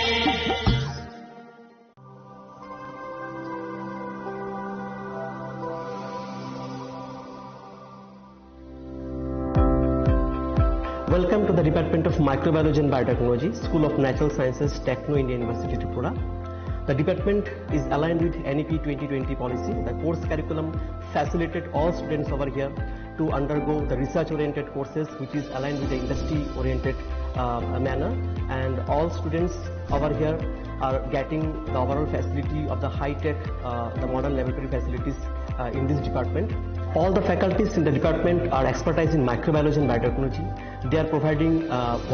Welcome to the Department of Microbiology and Biotechnology, School of Natural Sciences, Techno India University, Tripura. The department is aligned with NEP 2020 policy. The course curriculum facilitated all students over here to undergo the research-oriented courses, which is aligned with the industry-oriented manner. And all students over here are getting the overall facility of the high-tech, the modern laboratory facilities in this department. All the faculties in the department are expertise in microbiology and biotechnology. They are providing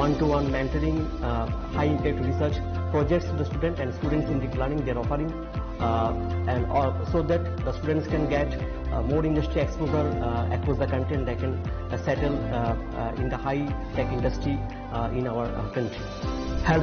one-to-one mentoring, high-impact research projects to the student, and students in deep learning they are offering, and so that the students can get more industry exposure across the country, and they can settle in the high-tech industry in our country. Helping